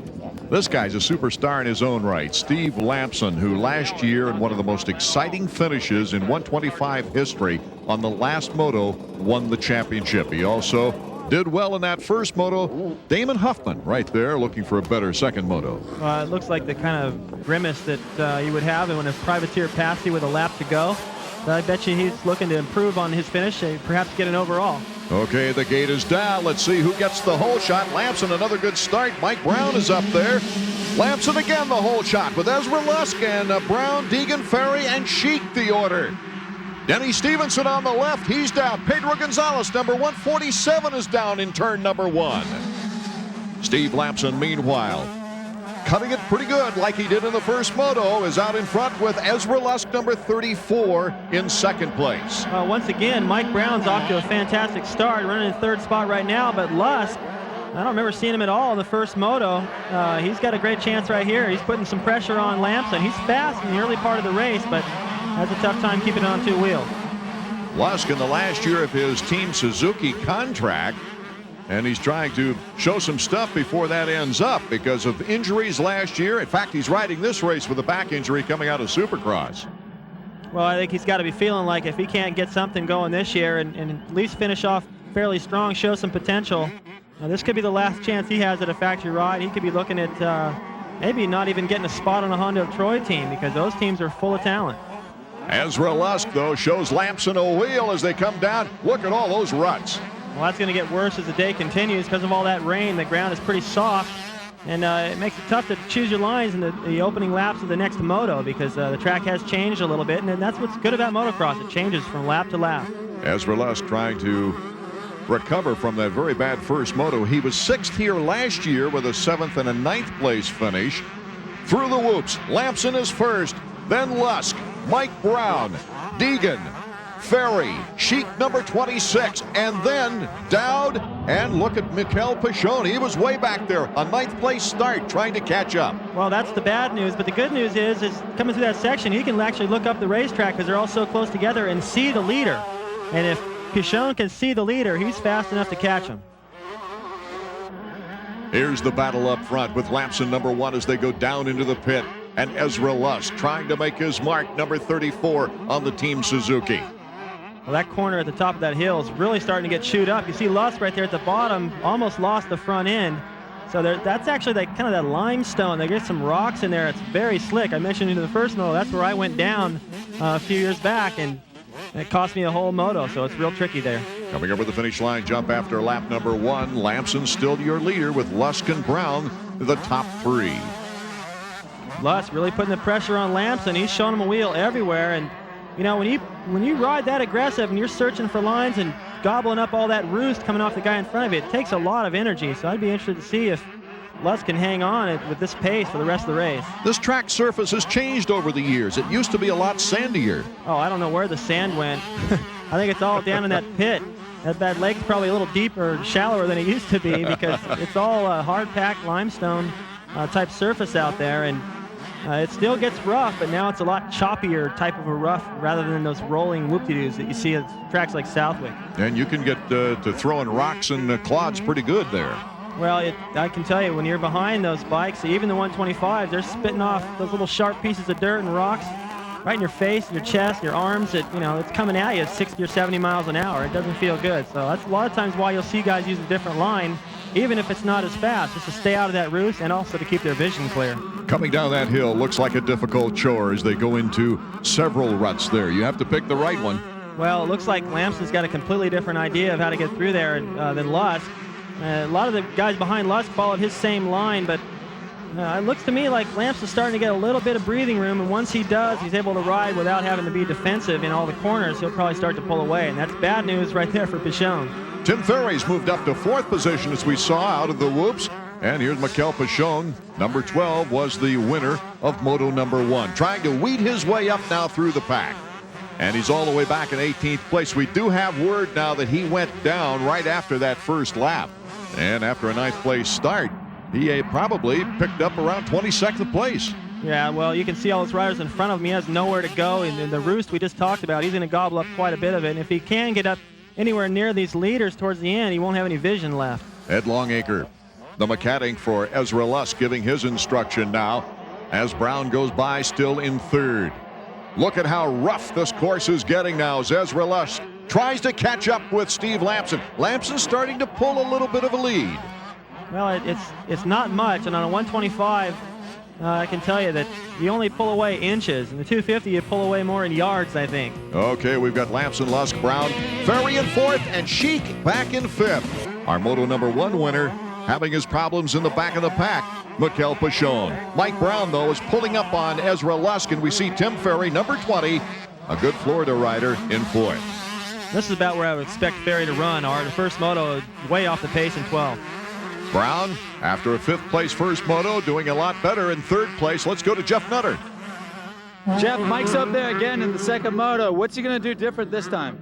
this guy's a superstar in his own right. Steve Lampson, who last year in one of the most exciting finishes in 125 history on the last moto, won the championship. He also did well in that first moto. Damon Huffman right there looking for a better 2nd moto. It looks like the kind of grimace that you would have when a privateer passed you with a lap to go. I bet you he's looking to improve on his finish and perhaps get an overall. Okay, the gate is down. Let's see who gets the hole shot. Lamson, another good start. Mike Brown is up there. Lamson again the hole shot with Ezra Lusk and Brown, Deegan, Ferry, and Sheik the order. Denny Stevenson on the left. He's down. Pedro Gonzalez, number 147, is down in turn number 1. Steve Lamson, meanwhile, cutting it pretty good like he did in the first moto, is out in front with Ezra Lusk, number 34, in second place. Once again, Mike Brown's off to a fantastic start, running in third spot right now, but Lusk, I don't remember seeing him at all in the first moto. He's got a great chance right here. He's putting some pressure on Lamson. He's fast in the early part of the race, but has a tough time keeping it on 2 wheels. Lusk in the last year of his Team Suzuki contract, and he's trying to show some stuff before that ends up because of injuries last year. In fact, he's riding this race with a back injury coming out of Supercross. Well, I think he's got to be feeling like if he can't get something going this year and at least finish off fairly strong, show some potential, this could be the last chance he has at a factory ride. He could be looking at maybe not even getting a spot on a Honda of Troy team because those teams are full of talent. Ezra Lusk, though, shows Lamson a wheel as they come down. Look at all those ruts. Well, that's going to get worse as the day continues because of all that rain. The ground is pretty soft, and it makes it tough to choose your lines in the opening laps of the next moto because the track has changed a little bit, and that's what's good about motocross. It changes from lap to lap. Ezra Lusk trying to recover from that very bad first moto. He was 6th here last year with a 7th and a 9th place finish. Through the whoops, Lamson is first, then Lusk, Mike Brown, Deegan, Ferry, Sheik number 26, and then Dowd, and look at Mikel Pichon. He was way back there, a 9th place start, trying to catch up. Well, that's the bad news, but the good news is coming through that section, he can actually look up the racetrack because they're all so close together and see the leader. And if Pichon can see the leader, he's fast enough to catch him. Here's the battle up front with Lamson number 1 as they go down into the pit, and Ezra Lusk trying to make his mark, number 34 on the Team Suzuki. Well, that corner at the top of that hill is really starting to get chewed up. You see Lusk right there at the bottom, almost lost the front end. So that's actually kind of that limestone. They get some rocks in there. It's very slick. I mentioned in the first moto, that's where I went down a few years back, and it cost me a whole moto, so it's real tricky there. Coming over the finish line jump after lap number 1, Lamson still your leader with Lusk and Brown the top 3. Lusk really putting the pressure on Lamson. He's showing him a wheel everywhere, and you know, when you ride that aggressive and you're searching for lines and gobbling up all that roost coming off the guy in front of you, it takes a lot of energy. So I'd be interested to see if Lusk can hang on with this pace for the rest of the race. This track surface has changed over the years. It used to be a lot sandier. Oh, I don't know where the sand went. I think it's all down in that pit. That lake's probably a little deeper, shallower than it used to be because it's all hard-packed limestone type surface out there, and it still gets rough, but now it's a lot choppier type of a rough rather than those rolling whoop-de-doos that you see at tracks like Southwick. And you can get to throwing rocks and clods pretty good there. Well, I can tell you, when you're behind those bikes, even the 125, they're spitting off those little sharp pieces of dirt and rocks right in your face, your chest, your arms. It's coming at you at 60 or 70 miles an hour. It doesn't feel good. So that's a lot of times why you'll see guys use a different line, even if it's not as fast, just to stay out of that roost and also to keep their vision clear. Coming down that hill looks like a difficult chore as they go into several ruts there. You have to pick the right one. Well, it looks like Lamson's got a completely different idea of how to get through there than Lusk. A lot of the guys behind Lusk followed his same line, but it looks to me like Lamson's starting to get a little bit of breathing room, and once he does, he's able to ride without having to be defensive in all the corners. He'll probably start to pull away, and that's bad news right there for Pichon. Tim Ferry's moved up to 4th position as we saw out of the whoops. And here's Mikel Pichon. Number 12 was the winner of Moto number 1. Trying to weed his way up now through the pack. And he's all the way back in 18th place. We do have word now that he went down right after that first lap. And after a 9th place start, he probably picked up around 22nd place. Yeah, well, you can see all those riders in front of him. He has nowhere to go. And the roost we just talked about, he's going to gobble up quite a bit of it. And if he can get up anywhere near these leaders towards the end, he won't have any vision left. Ed Longacre, the mechanic for Ezra Lusk, giving his instruction now as Brown goes by still in 3rd. Look at how rough this course is getting now as Ezra Lusk tries to catch up with Steve Lamson. Lamson's starting to pull a little bit of a lead. Well, it's not much, and on a 125, I can tell you that you only pull away inches. In the 250, you pull away more in yards, I think. Okay, we've got Lamson, Lusk, Brown, Ferry in fourth, and Sheik back in fifth. Our Moto #1 winner having his problems in the back of the pack, Mikel Pichon. Mike Brown, though, is pulling up on Ezra Lusk, and we see Tim Ferry, number 20, a good Florida rider, in fourth. This is about where I would expect Ferry to run. The first moto way off the pace in 12. Brown, after a fifth-place first moto, doing a lot better in third place. Let's go to Jeff Nutter. Jeff, Mike's up there again in the second moto. What's he going to do different this time?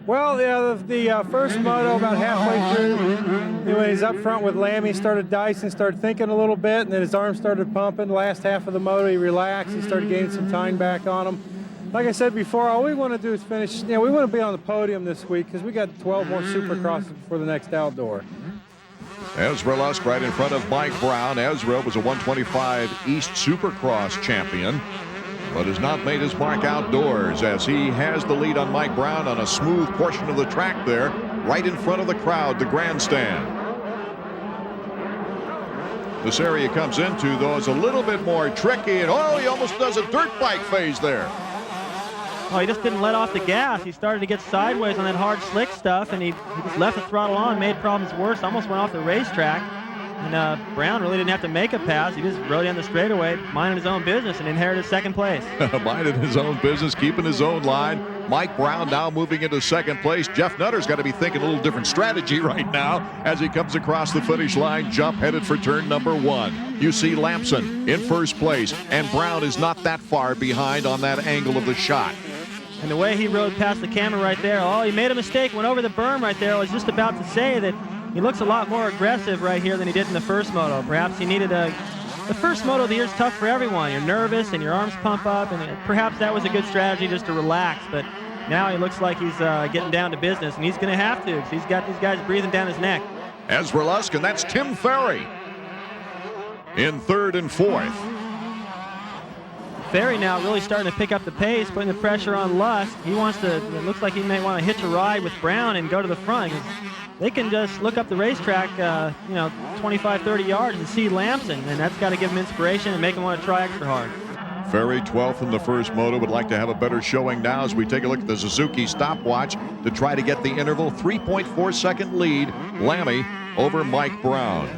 Well, yeah, the first moto, about halfway through, when he's up front with Lammy, started dicing, started thinking a little bit, and then his arm started pumping. The last half of the moto, he relaxed. He started gaining some time back on him. Like I said before, all we want to do is finish. We want to be on the podium this week because we got 12 more Supercrosses before the next outdoor. Ezra Lusk right in front of Mike Brown. Ezra was a 125 East Supercross champion, but has not made his mark outdoors as he has the lead on Mike Brown on a smooth portion of the track there, right in front of the crowd, the grandstand. This area comes into, though, is a little bit more tricky, and he almost does a dirt bike phase there. Oh, he just didn't let off the gas. He started to get sideways on that hard slick stuff, and he just left the throttle on, made problems worse, almost went off the racetrack. And Brown really didn't have to make a pass. He just rode down the straightaway, minding his own business, and inherited second place. Minding his own business, keeping his own line. Mike Brown now moving into second place. Jeff Nutter's got to be thinking a little different strategy right now as he comes across the finish line, jump headed for turn #1. You see Lamson in first place, and Brown is not that far behind on that angle of the shot. And the way he rode past the camera right there, he made a mistake, went over the berm right there. I was just about to say that he looks a lot more aggressive right here than he did in the first moto. Perhaps he needed the first moto of the year is tough for everyone. You're nervous and your arms pump up, and perhaps that was a good strategy just to relax. But now he looks like he's getting down to business, and he's going to have to because he's got these guys breathing down his neck. Ezra Lusk, and that's Tim Ferry in third and fourth. Ferry now really starting to pick up the pace, putting the pressure on Lusk. He wants to, it looks like he may want to hitch a ride with Brown and go to the front. They can just look up the racetrack, 25, 30 yards and see Lamson, and that's got to give him inspiration and make him want to try extra hard. Ferry 12th in the first moto, would like to have a better showing now as we take a look at the Suzuki stopwatch to try to get the interval. 3.4 second lead, Lammy over Mike Brown.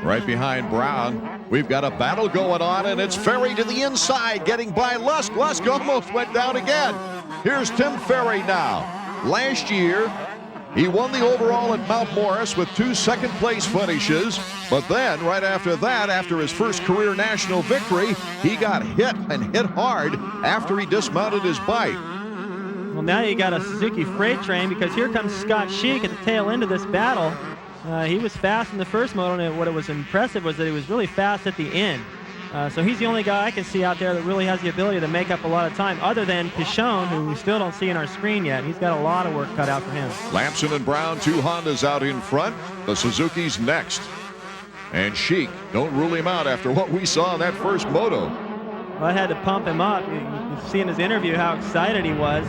Right behind Brown, we've got a battle going on, and it's Ferry to the inside, getting by Lusk. Lusk almost went down again. Here's Tim Ferry now. Last year, he won the overall at Mount Morris with 2 second-place finishes, but then right after that, after his first career national victory, he got hit and hit hard after he dismounted his bike. Well, now you got a Suzuki freight train because here comes Scott Sheik at the tail end of this battle. He was fast in the first moto, and what was impressive was that he was really fast at the end. So he's the only guy I can see out there that really has the ability to make up a lot of time, other than Pichon, who we still don't see in our screen yet. He's got a lot of work cut out for him. Lamson and Brown, 2 Hondas out in front. The Suzuki's next. And Sheik, don't rule him out after what we saw in that first moto. Well, I had to pump him up. You see in his interview how excited he was.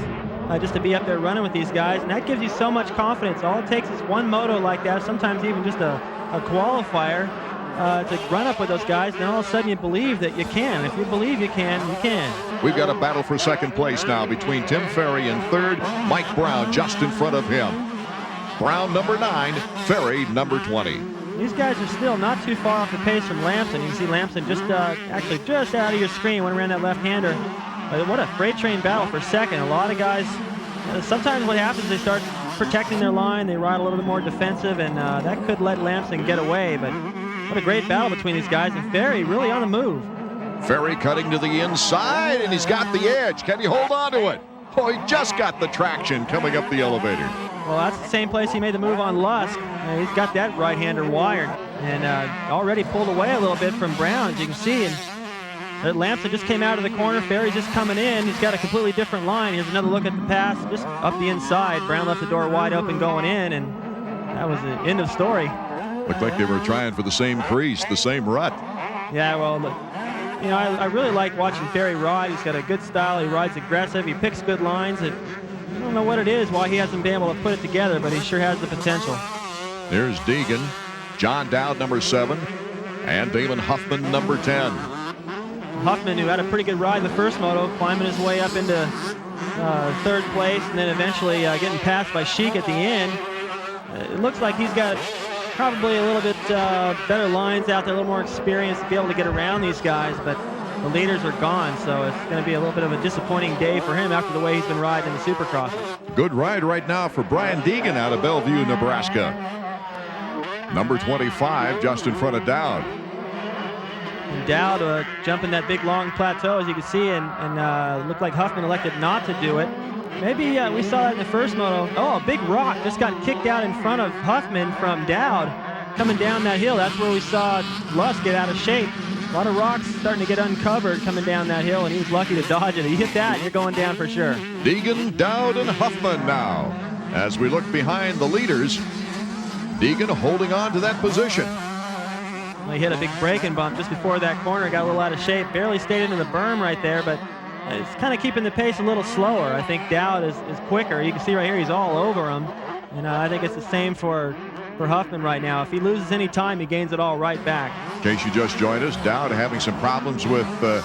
Just to be up there running with these guys, and that gives you so much confidence. All it takes is one moto like that, sometimes even just a qualifier, to run up with those guys, and all of a sudden you believe that you can. If you believe you can, you can. We've got a battle for second place now between Tim Ferry in third, Mike Brown just in front of him. Brown number 9, Ferry number 20. These guys are still not too far off the pace from Lamson. You can see Lamson just actually just out of your screen, went around that left-hander. What a freight train battle for second. A lot of guys, sometimes what happens is they start protecting their line, they ride a little bit more defensive, and that could let Lamson get away. But what a great battle between these guys, and Ferry really on the move. Ferry cutting to the inside, and he's got the edge. Can he hold on to it? Oh, he just got the traction coming up the elevator. Well, that's the same place he made the move on Lusk. He's got that right-hander wired, and already pulled away a little bit from Brown, as you can see. And Lamson just came out of the corner. Ferry's just coming in. He's got a completely different line. Here's another look at the pass, just up the inside. Brown left the door wide open going in, and that was the end of story. Looked like they were trying for the same crease, the same rut. Yeah, well, I really like watching Ferry ride. He's got a good style. He rides aggressive. He picks good lines. I don't know what it is, why he hasn't been able to put it together, but he sure has the potential. There's Deegan, John Dowd, number 7, and Damon Huffman, number 10. Huffman, who had a pretty good ride the first moto, climbing his way up into third place, and then eventually getting passed by Sheik at the end. It looks like he's got probably a little bit better lines out there, a little more experience to be able to get around these guys, but the leaders are gone, so it's going to be a little bit of a disappointing day for him after the way he's been riding in the Supercross. Good ride right now for Brian Deegan out of Bellevue, Nebraska. Number 25, just in front of Dowd. And Dowd jumping that big long plateau, as you can see, and looked like Huffman elected not to do it. Maybe we saw that in the first moto. Oh, a big rock just got kicked out in front of Huffman from Dowd coming down that hill. That's where we saw Lusk get out of shape. A lot of rocks starting to get uncovered coming down that hill, and he was lucky to dodge it. If you hit that, you're going down for sure. Deegan, Dowd, and Huffman now. As we look behind the leaders, Deegan holding on to that position. Well, he hit a big braking bump just before that corner, got a little out of shape, barely stayed into the berm right there, but it's kind of keeping the pace a little slower. I think Dowd is quicker. You can see right here he's all over him, and I think it's the same for Huffman right now. If he loses any time, he gains it all right back. In case you just joined us, Dowd having some problems with the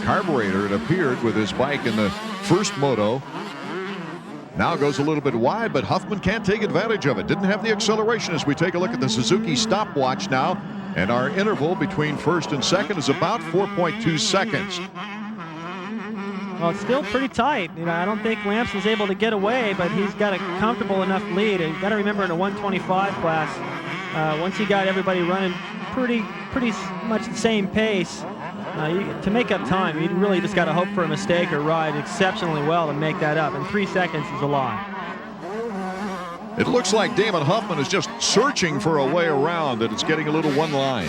carburetor, it appeared, with his bike in the first moto. Now goes a little bit wide, but Huffman can't take advantage of it. Didn't have the acceleration. As we take a look at the Suzuki stopwatch now, and our interval between first and second is about 4.2 seconds. Well, it's still pretty tight. I don't think Lampson's able to get away, but he's got a comfortable enough lead. And you've got to remember, in a 125 class, once you got everybody running pretty much the same pace, to make up time, you really just got to hope for a mistake or ride exceptionally well to make that up. And 3 seconds is a lot. It looks like Damon Huffman is just searching for a way around it. It's getting a little one line.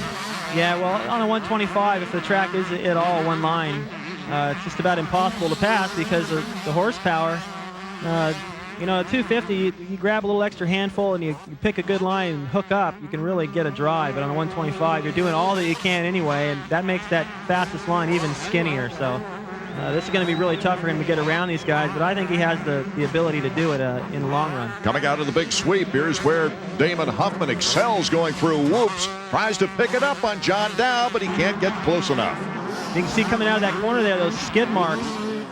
Yeah, well, on a 125, if the track is at all one line, it's just about impossible to pass because of the horsepower. At 250, you grab a little extra handful and you pick a good line and hook up, you can really get a drive. But on a 125, you're doing all that you can anyway, and that makes that fastest line even skinnier. So this is going to be really tough for him to get around these guys, but I think he has the ability to do it in the long run. Coming out of the big sweep, here's where Damon Huffman excels, going through whoops. Tries to pick it up on John Dowd, but he can't get close enough. You can see coming out of that corner there, those skid marks.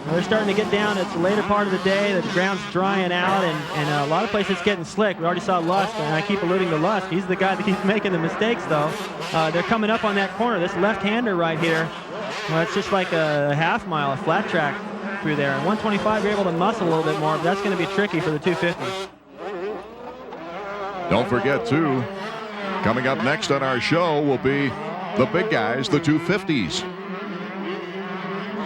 They're starting to get down. It's the later part of the day. The ground's drying out, and a lot of places it's getting slick. We already saw Lusk, and I keep alluding to Lusk. He's the guy that keeps making the mistakes, though. They're coming up on that corner. This left-hander right here, well, it's just like a half mile, a flat track through there. 125, you're able to muscle a little bit more, but that's going to be tricky for the 250s. Don't forget, too, coming up next on our show will be the big guys, the 250s.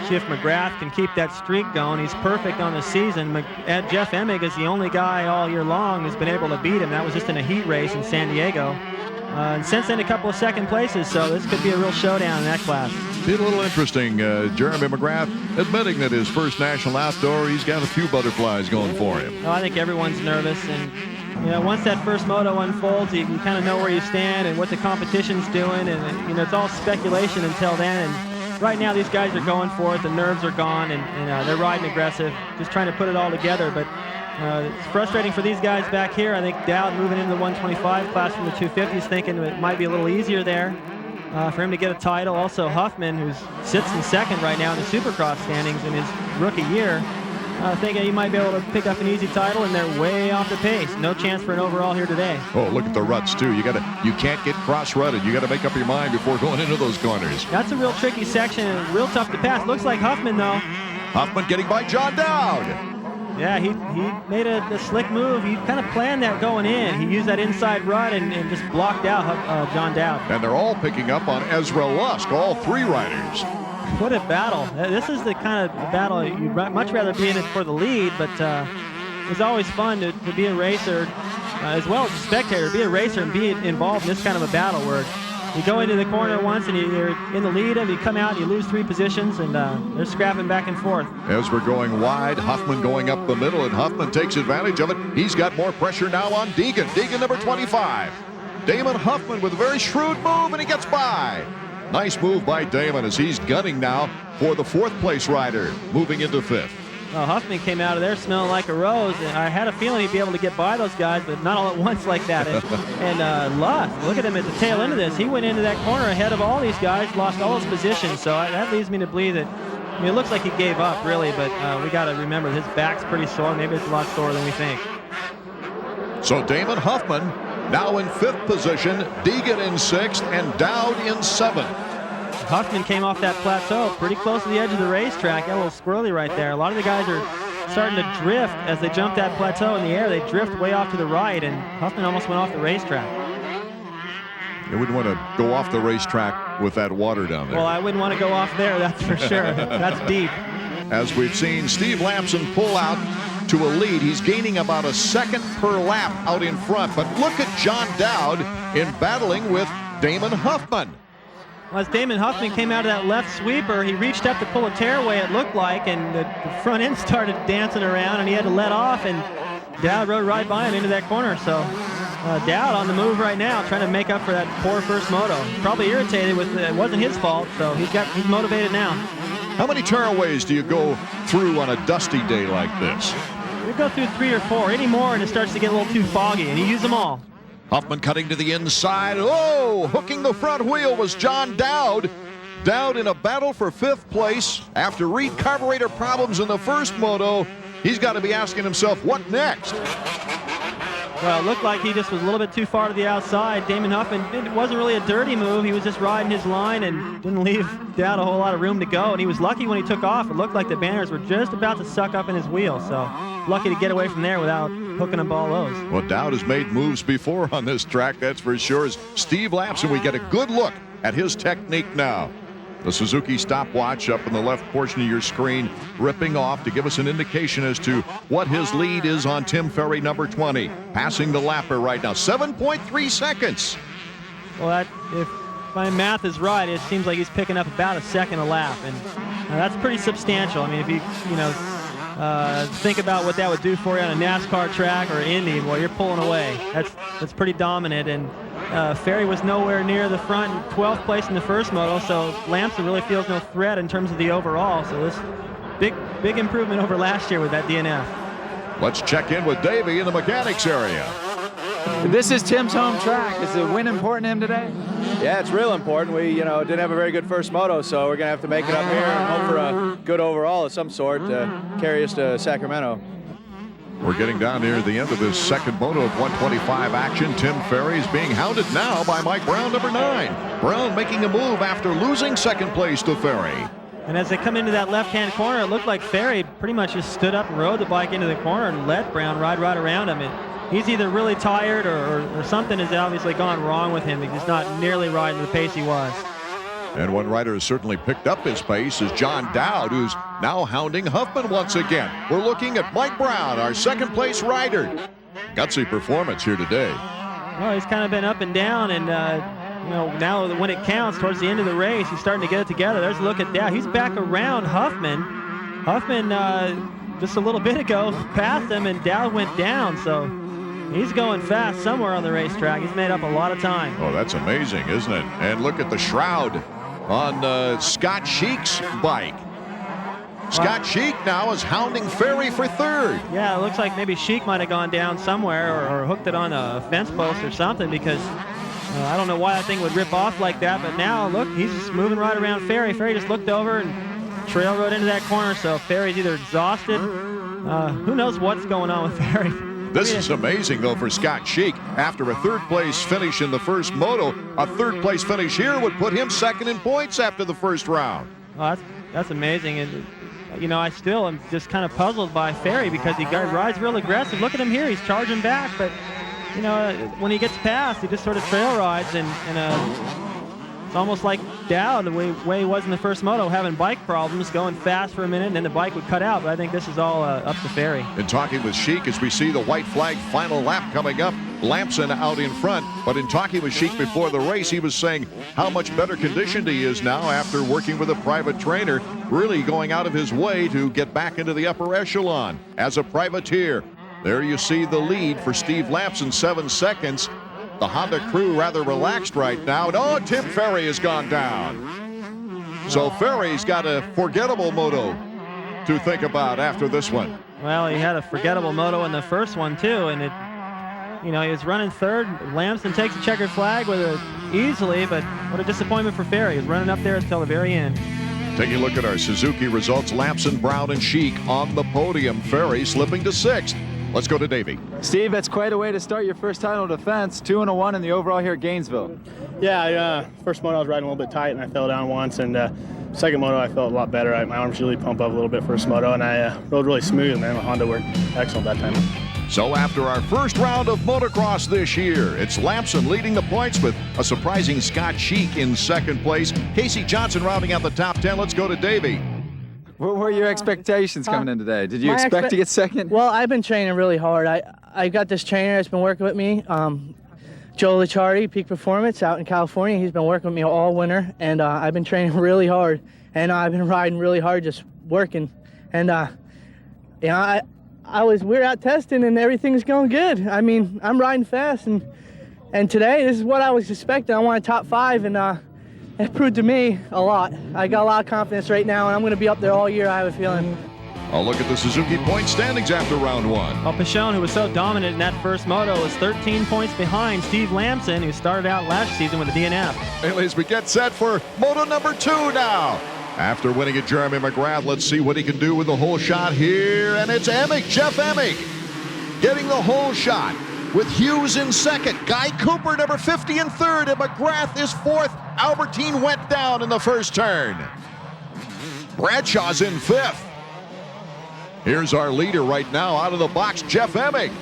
See if McGrath can keep that streak going. He's perfect on the season. Jeff Emig is the only guy all year long who's been able to beat him. That was just in a heat race in San Diego. And since then, a couple of second places, so this could be a real showdown in that class. Be a little interesting. Jeremy McGrath admitting that his first national outdoor, he's got a few butterflies going for him. I think everyone's nervous, and once that first moto unfolds, you kind of know where you stand and what the competition's doing, and it's all speculation until then. And right now, these guys are going for it. The nerves are gone, and they're riding aggressive, just trying to put it all together. But it's frustrating for these guys back here. I think Dowd moving into the 125 class from the 250s, thinking it might be a little easier there for him to get a title. Also, Huffman, who sits in second right now in the Supercross standings in his rookie year, thinking he might be able to pick up an easy title, and they're way off the pace. No chance for an overall here today. Oh, look at the ruts too. You can't get cross-rutted. You got to make up your mind before going into those corners. That's a real tricky section and real tough to pass. Looks like Huffman though. Huffman getting by John Dowd. Yeah, he made a slick move. He kind of planned that going in. He used that inside rut and just blocked out John Dowd. And they're all picking up on Ezra Lusk, all three riders. What a battle. This is the kind of battle you'd much rather be in it for the lead, but it's always fun to be a racer, as well as a spectator, be a racer and be involved in this kind of a battle where you go into the corner once and you're in the lead and you come out and you lose 3 positions, and they're scrapping back and forth. Ezra going wide, Huffman going up the middle, and Huffman takes advantage of it. He's got more pressure now on Deegan. Deegan number 25. Damon Huffman with a very shrewd move, and he gets by. Nice move by Damon as he's gunning now for the 4th place rider, moving into 5th. Huffman came out of there smelling like a rose, and I had a feeling he'd be able to get by those guys, but not all at once like that. And Luss, look at him at the tail end of this. He went into that corner ahead of all these guys, lost all his positions, so that leads me to believe that, I mean, it looks like he gave up, really, but we got to remember his back's pretty sore. Maybe it's a lot sore than we think. So Damon Huffman now in 5th position, Deegan in 6th, and Dowd in 7th. Huffman came off that plateau pretty close to the edge of the racetrack. Got a little squirrely right there. A lot of the guys are starting to drift as they jump that plateau in the air. They drift way off to the right, and Huffman almost went off the racetrack. You wouldn't want to go off the racetrack with that water down there. Well, I wouldn't want to go off there, that's for sure. That's deep. As we've seen Steve Lampson pull out to a lead. He's gaining about a second per lap out in front. But look at John Dowd in battling with Damon Huffman. Well, as Damon Huffman came out of that left sweeper, he reached up to pull a tearaway, it looked like, and the front end started dancing around, and he had to let off, and Dowd rode right by him into that corner. So Dowd on the move right now, trying to make up for that poor first moto. Probably irritated with it wasn't his fault, so he's motivated now. How many tearaways do you go through on a dusty day like this? We go through 3 or 4. Any more, and it starts to get a little too foggy, and you use them all. Huffman cutting to the inside. Oh, hooking the front wheel was John Dowd. Dowd in a battle for 5th place. After Reed carburetor problems in the first moto, he's got to be asking himself, what next? Well, it looked like he just was a little bit too far to the outside. Damon Huffman, it wasn't really a dirty move. He was just riding his line and didn't leave Dowd a whole lot of room to go. And he was lucky when he took off. It looked like the banners were just about to suck up in his wheel. So lucky to get away from there without hooking up all those. Well, Dowd has made moves before on this track, that's for sure. As Steve Lampson, we get a good look at his technique now. The Suzuki stopwatch up in the left portion of your screen, ripping off to give us an indication as to what his lead is on Tim Ferry, number 20. Passing the lapper right now, 7.3 seconds. Well, if my math is right, it seems like he's picking up about a second a lap, and that's pretty substantial. I mean, if you think about what that would do for you on a NASCAR track or Indy, well, you're pulling away. That's pretty dominant, and Ferry was nowhere near the front, 12th place in the first moto, so Lampson really feels no threat in terms of the overall. So this big improvement over last year with that DNF. Let's check in with Davey in the mechanics area. This is Tim's home track. Is the win important to him today? Yeah, it's real important. We, didn't have a very good first moto, so we're gonna have to make it up here and hope for a good overall of some sort to carry us to Sacramento. We're getting down near the end of this second moto of 125 action. Tim Ferry is being hounded now by Mike Brown, number 9. Brown making a move after losing second place to Ferry. And as they come into that left-hand corner, it looked like Ferry pretty much just stood up and rode the bike into the corner and let Brown ride right around him. He's either really tired or something has obviously gone wrong with him. He's not nearly riding the pace he was. And one rider has certainly picked up his pace is John Dowd, who's now hounding Huffman once again. We're looking at Mike Brown, our second place rider. Gutsy performance here today. Well, he's kind of been up and down, and now when it counts towards the end of the race, he's starting to get it together. There's a look at Dowd. He's back around Huffman. Huffman just a little bit ago passed him, and Dowd went down, so he's going fast somewhere on the racetrack. He's made up a lot of time. Oh, that's amazing, isn't it? And look at the shroud on Scott Sheik's bike. Scott Sheik now is hounding Ferry for 3rd. Yeah, it looks like maybe Sheik might have gone down somewhere or hooked it on a fence post or something, because I don't know why that thing would rip off like that, but now look, he's just moving right around Ferry. Ferry just looked over and trail rode into that corner, so Ferry's either exhausted. Who knows what's going on with Ferry. This is amazing, though, for Scott Sheik. After a 3rd place finish in the first moto, a 3rd place finish here would put him 2nd in points after the first round. Oh, that's amazing. And I still am just kind of puzzled by Ferry because he rides real aggressive. Look at him here. He's charging back, but when he gets past, he just sort of trail rides, and it's almost like Dowd, the way he was in the first moto, having bike problems, going fast for a minute, and then the bike would cut out. But I think this is all up to Ferry. And talking with Sheik as we see the white flag final lap coming up, Lampson out in front. But in talking with Sheik before the race, he was saying how much better conditioned he is now after working with a private trainer, really going out of his way to get back into the upper echelon as a privateer. There you see the lead for Steve Lampson, 7 seconds. The Honda crew rather relaxed right now. Oh, Tim Ferry has gone down. So Ferry's got a forgettable moto to think about after this one? Well, he had a forgettable moto in the first one, too, and he was running third. Lamson takes a checkered flag with it easily, but what a disappointment for Ferry. He was running up there until the very end. Taking a look at our Suzuki results, Lamson, Brown, and Sheik on the podium. Ferry slipping to 6th. Let's go to Davey. Steve, that's quite a way to start your first title defense. 2-1 in the overall here at Gainesville. Yeah, first moto I was riding a little bit tight and I fell down once, and second moto I felt a lot better. My arms really pump up a little bit first moto, and I rode really smooth, man. My Honda worked excellent that time. So after our first round of motocross this year, it's Lamson leading the points with a surprising Scott Sheik in second place. Casey Johnson rounding out the top 10. Let's go to Davey. What were your expectations coming in today? Did you expect to get second? Well, I've been training really hard. I got this trainer that's been working with me, Joe Licciardi, Peak Performance out in California. He's been working with me all winter, and I've been training really hard, and I've been riding really hard, just working. And we were out testing, and everything's going good. I mean, I'm riding fast, and today this is what I was expecting. I wanted top 5, and it proved to me a lot. I got a lot of confidence right now, and I'm going to be up there all year, I have a feeling. I'll look at the Suzuki point standings after round 1. Well, Pichon, who was so dominant in that first moto, is 13 points behind Steve Lamson, who started out last season with a DNF. Hey, as we get set for moto number 2 now. After winning at Jeremy McGrath, let's see what he can do with the whole shot here. And it's Emig, Jeff Emig, getting the whole shot with Hughes in second. Guy Cooper, number 50, in third, and McGrath is 4th. Albertine went down in the first turn. Bradshaw's in 5th. Here's our leader right now out of the box, Jeff Emig.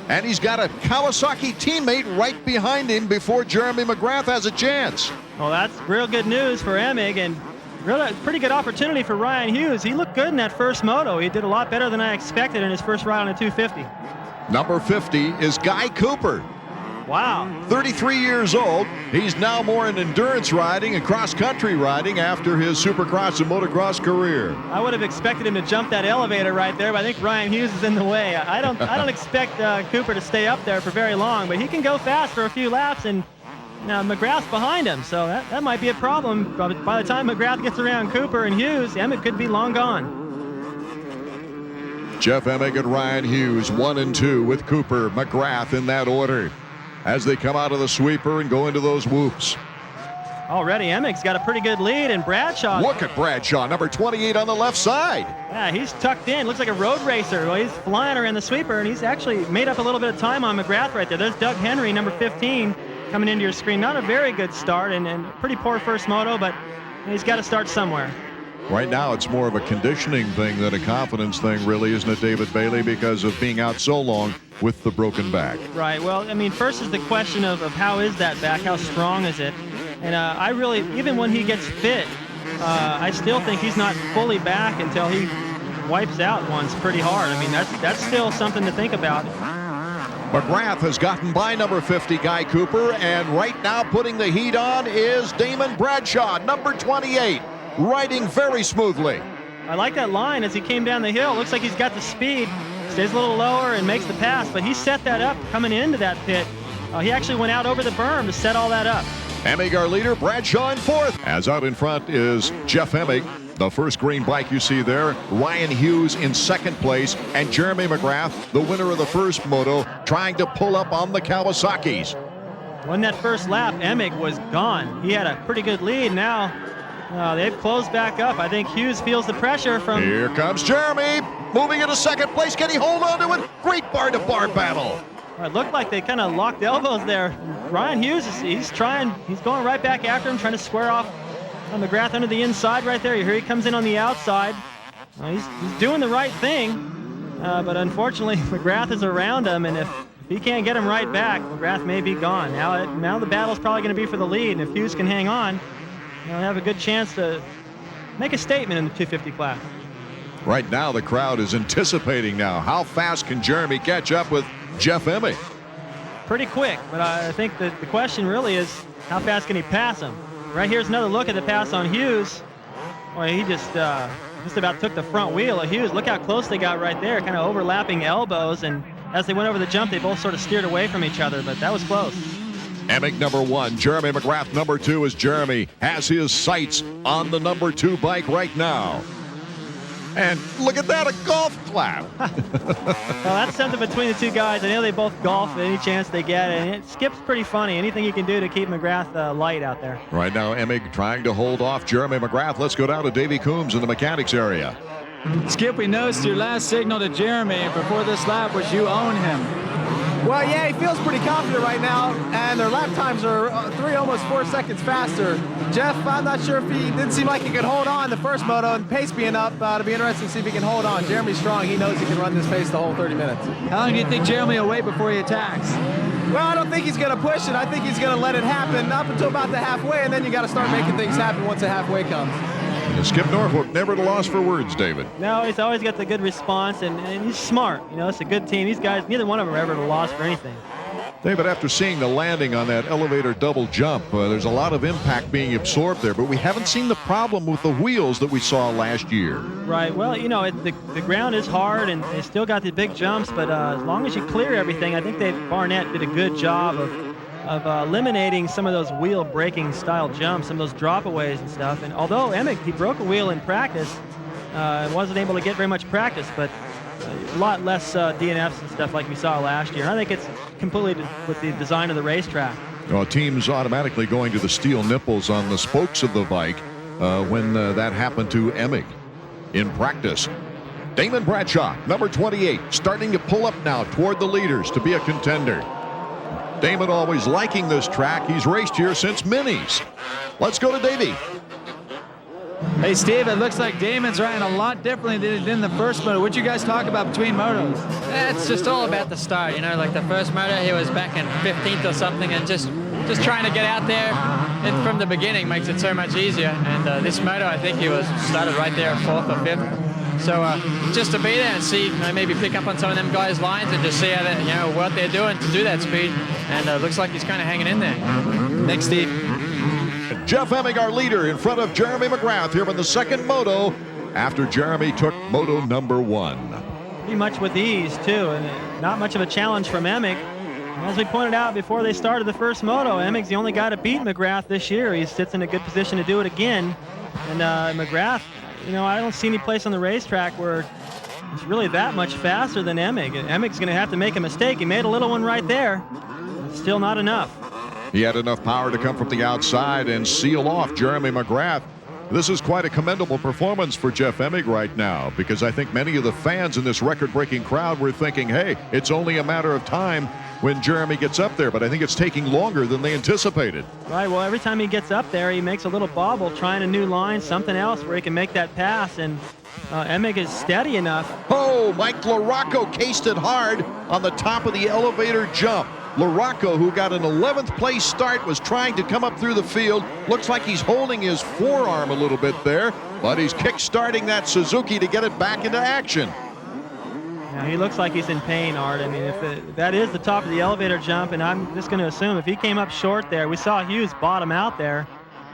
And he's got a Kawasaki teammate right behind him before Jeremy McGrath has a chance. Well, that's real good news for Emig, and really pretty good opportunity for Ryan Hughes. He looked good in that first moto. He did a lot better than I expected in his first ride on a 250. Number 50 is Guy Cooper. Wow. 33 years old. He's now more in endurance riding and cross-country riding after his supercross and motocross career. I would have expected him to jump that elevator right there, but I think Ryan Hughes is in the way. I don't expect Cooper to stay up there for very long, but he can go fast for a few laps, and now McGrath's behind him, so that might be a problem. But by the time McGrath gets around Cooper and Hughes, Emig could be long gone. Jeff Emig and Ryan Hughes, 1 and 2 with Cooper, McGrath in that order as they come out of the sweeper and go into those whoops. Already Emig's got a pretty good lead, and Bradshaw. Look at Bradshaw, number 28 on the left side. Yeah, he's tucked in. Looks like a road racer. Well, he's flying around the sweeper, and he's actually made up a little bit of time on McGrath right there. There's Doug Henry, number 15, coming into your screen. Not a very good start, and pretty poor first moto, but he's got to start somewhere. Right now, it's more of a conditioning thing than a confidence thing, really, isn't it, David Bailey, because of being out so long with the broken back? Right. Well, I mean, first is the question of how is that back? How strong is it? And I really, even when he gets fit, I still think he's not fully back until he wipes out once pretty hard. I mean, that's still something to think about. McGrath has gotten by number 50, Guy Cooper, and right now putting the heat on is Damon Bradshaw, number 28. Riding very smoothly. I like that line as he came down the hill. Looks like he's got the speed. Stays a little lower and makes the pass, but he set that up coming into that pit. He actually went out over the berm to set all that up. Emig, our leader, Bradshaw in 4th. As out in front is Jeff Emig, the first green bike you see there. Ryan Hughes in 2nd place, and Jeremy McGrath, the winner of the first moto, trying to pull up on the Kawasaki's. When that first lap, Emig was gone. He had a pretty good lead. Now they've closed back up. I think Hughes feels the pressure from... Here comes Jeremy, moving into 2nd place. Can he hold on to it? Great bar-to-bar battle. It looked like they kind of locked elbows there. Ryan Hughes, he's going right back after him, trying to square off on McGrath under the inside right there. Here he comes in on the outside. He's doing the right thing, but unfortunately McGrath is around him, and if he can't get him right back, McGrath may be gone. Now the battle's probably going to be for the lead, and if Hughes can hang on, he'll have a good chance to make a statement in the 250 class. Right now, the crowd is anticipating now. How fast can Jeremy catch up with Jeff Emig? Pretty quick, but I think that the question really is how fast can he pass him? Right here's another look at the pass on Hughes. Boy, he just about took the front wheel of Hughes. Look how close they got right there, kind of overlapping elbows, and as they went over the jump, they both sort of steered away from each other, but that was close. Emig number 1, Jeremy McGrath number 2 as Jeremy has his sights on the number 2 bike right now. And look at that, a golf clap. Well, that's something between the two guys. I know they both golf any chance they get, and Skip's pretty funny. Anything you can do to keep McGrath light out there. Right now, Emig trying to hold off Jeremy McGrath. Let's go down to Davey Coombs in the mechanics area. Skip, we noticed your last signal to Jeremy before this lap was you own him. Well, yeah, he feels pretty confident right now, and their lap times are 3, almost 4 seconds faster. Jeff, I'm not sure if he didn't seem like he could hold on the first moto, and pace being up, it'll be interesting to see if he can hold on. Jeremy's strong. He knows he can run this pace the whole 30 minutes. How long do you think Jeremy will wait before he attacks? Well, I don't think he's going to push it. I think he's going to let it happen up until about the halfway, and then you got to start making things happen once the halfway comes. Skip Norfolk never at a loss for words, David. No, he's always got the good response, and he's smart. You know, it's a good team. These guys, neither one of them are ever at a loss for anything. David, after seeing the landing on that elevator double jump, there's a lot of impact being absorbed there, but we haven't seen the problem with the wheels that we saw last year. Right. Well, you know, the ground is hard, and they still got the big jumps, but as long as you clear everything, I think Barnett did a good job of eliminating some of those wheel breaking style jumps, some of those dropaways and stuff. And although Emig, he broke a wheel in practice, wasn't able to get very much practice, but a lot less DNFs and stuff like we saw last year. And I think it's completely with the design of the racetrack. Well, teams automatically going to the steel nipples on the spokes of the bike when that happened to Emig in practice. Damon Bradshaw, number 28, starting to pull up now toward the leaders to be a contender. Damon always liking this track. He's raced here since minis. Let's go to Davey. Hey, Steve, it looks like Damon's riding a lot differently than he did in the first moto. What'd you guys talk about between motos? It's just all about the start, you know, like the first moto, he was back in 15th or something, and just trying to get out there and from the beginning makes it so much easier. And this moto, I think he started right there at 4th or 5th. So just to be there and see, you know, maybe pick up on some of them guys' lines and just see how they, you know, what they're doing to do that speed. And looks like he's kind of hanging in there. Thanks, Steve. Jeff Emig, our leader, in front of Jeremy McGrath here in the second moto after Jeremy took moto number 1. Pretty much with ease, too, and not much of a challenge from Emig. As we pointed out before they started the first moto, Emig's the only guy to beat McGrath this year. He sits in a good position to do it again. And McGrath, you know, I don't see any place on the racetrack where it's really that much faster than Emig. And Emig's going to have to make a mistake. He made a little one right there. Still not enough. He had enough power to come from the outside and seal off Jeremy McGrath. This is quite a commendable performance for Jeff Emig right now, because I think many of the fans in this record-breaking crowd were thinking, hey, it's only a matter of time when Jeremy gets up there, but I think it's taking longer than they anticipated. Right, well, every time he gets up there, he makes a little bobble, trying a new line, something else where he can make that pass, and Emig is steady enough. Oh, Mike LaRocco cased it hard on the top of the elevator jump. LaRocco, who got an 11th place start, was trying to come up through the field. Looks like he's holding his forearm a little bit there, but he's kick-starting that Suzuki to get it back into action. Yeah, he looks like he's in pain, Art. I mean, if that is the top of the elevator jump, and I'm just going to assume if he came up short there, we saw Hughes bottom out there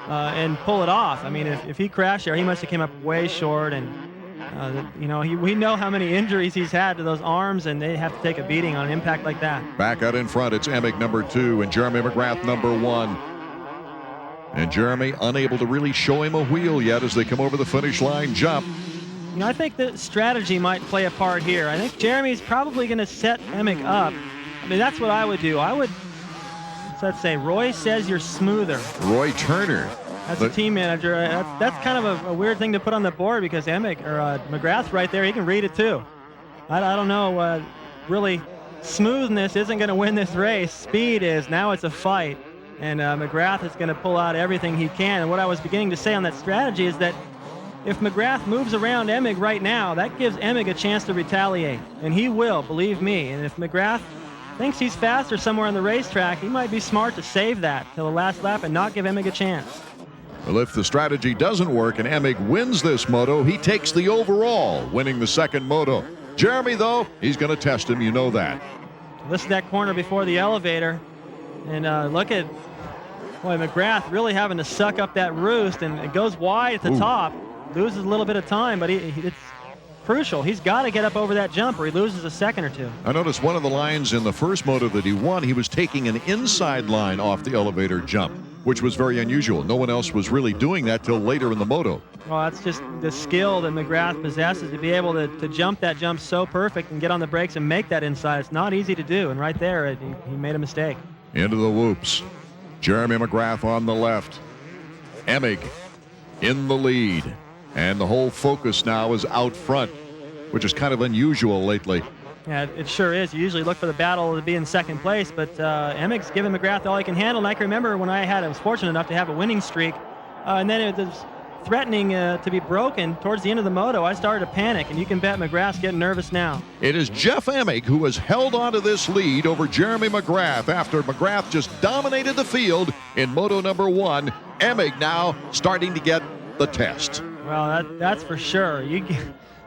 and pull it off. I mean, if he crashed there, he must have came up way short, and you know, we know how many injuries he's had to those arms, and they have to take a beating on an impact like that. Back out in front, it's Emig number 2 and Jeremy McGrath number 1. And Jeremy unable to really show him a wheel yet as they come over the finish line jump. You know, I think that strategy might play a part here. I think Jeremy's probably going to set Emig up. I mean, that's what I would do. I would, let's say, Roy says you're smoother. Roy Turner. That's the team manager. That's kind of a weird thing to put on the board, because Emig, or McGrath right there, he can read it too. I don't know, really, smoothness isn't going to win this race. Speed is. Now it's a fight. And McGrath is going to pull out everything he can. And what I was beginning to say on that strategy is that if McGrath moves around Emig right now, that gives Emig a chance to retaliate. And he will, believe me. And if McGrath thinks he's faster somewhere on the racetrack, he might be smart to save that till the last lap and not give Emig a chance. Well, if the strategy doesn't work and Emig wins this moto, he takes the overall, winning the second moto. Jeremy, though, he's going to test him. You know that. This is that corner before the elevator. And look at, boy, McGrath really having to suck up that roost, and it goes wide at the top. Loses a little bit of time, but it's crucial. He's got to get up over that jump or he loses a second or two. I noticed one of the lines in the first moto that he won, he was taking an inside line off the elevator jump. which was very unusual. No one else was really doing that till later in the moto. Well, that's just the skill that McGrath possesses to be able to jump that jump so perfect and get on the brakes and make that inside. It's not easy to do, and right there, he made a mistake. Into the whoops. Jeremy McGrath on the left. Emig in the lead. And the whole focus now is out front, which is kind of unusual lately. Yeah, it sure is. You usually look for the battle to be in second place, but Emig's giving McGrath all he can handle. And I can remember when I was fortunate enough to have a winning streak, and then it was threatening to be broken towards the end of the moto. I started to panic, and you can bet McGrath's getting nervous now. It is Jeff Emig who has held on to this lead over Jeremy McGrath after McGrath just dominated the field in moto number 1. Emig now starting to get the test. Well, that's for sure.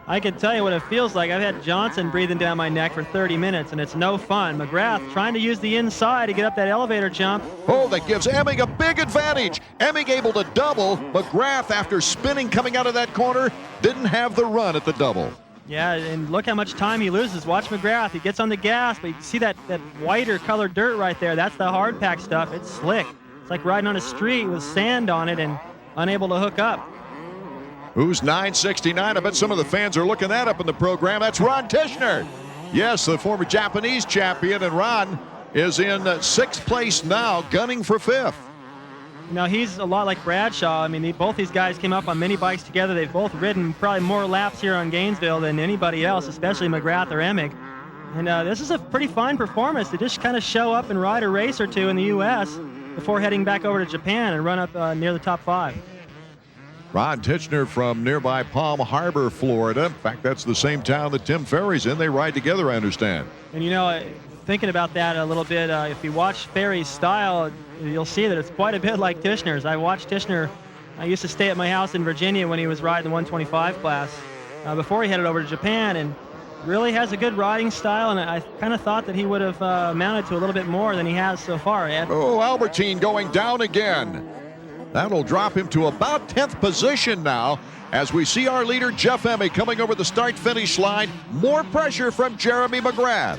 I can tell you what it feels like. I've had Johnson breathing down my neck for 30 minutes, and it's no fun. McGrath trying to use the inside to get up that elevator jump. Oh, that gives Emig a big advantage. Emig able to double. McGrath, after spinning coming out of that corner, didn't have the run at the double. Yeah, and look how much time he loses. Watch McGrath. He gets on the gas, but you can see that whiter colored dirt right there. That's the hard pack stuff. It's slick. It's like riding on a street with sand on it and unable to hook up. Who's 969? I bet some of the fans are looking that up in the program. That's Ron Tishner. Yes, the former Japanese champion, and Ron is in 6th place now, gunning for 5th. Now, he's a lot like Bradshaw. I mean, both these guys came up on mini bikes together. They've both ridden probably more laps here on Gainesville than anybody else, especially McGrath or Emig. And this is a pretty fine performance to just kind of show up and ride a race or two in the U.S. before heading back over to Japan and run up near the top 5. Ron Tishner from nearby Palm Harbor, Florida. In fact, that's the same town that Tim Ferry's in. They ride together, I understand. And you know, thinking about that a little bit, if you watch Ferry's style, you'll see that it's quite a bit like Tishner's. I watched Tishner. I used to stay at my house in Virginia when he was riding the 125 class before he headed over to Japan, and really has a good riding style, and I kind of thought that he would have amounted to a little bit more than he has so far, Ed. Oh, Albertine going down again. That'll drop him to about 10th position now as we see our leader Jeff Emig coming over the start-finish line. More pressure from Jeremy McGrath.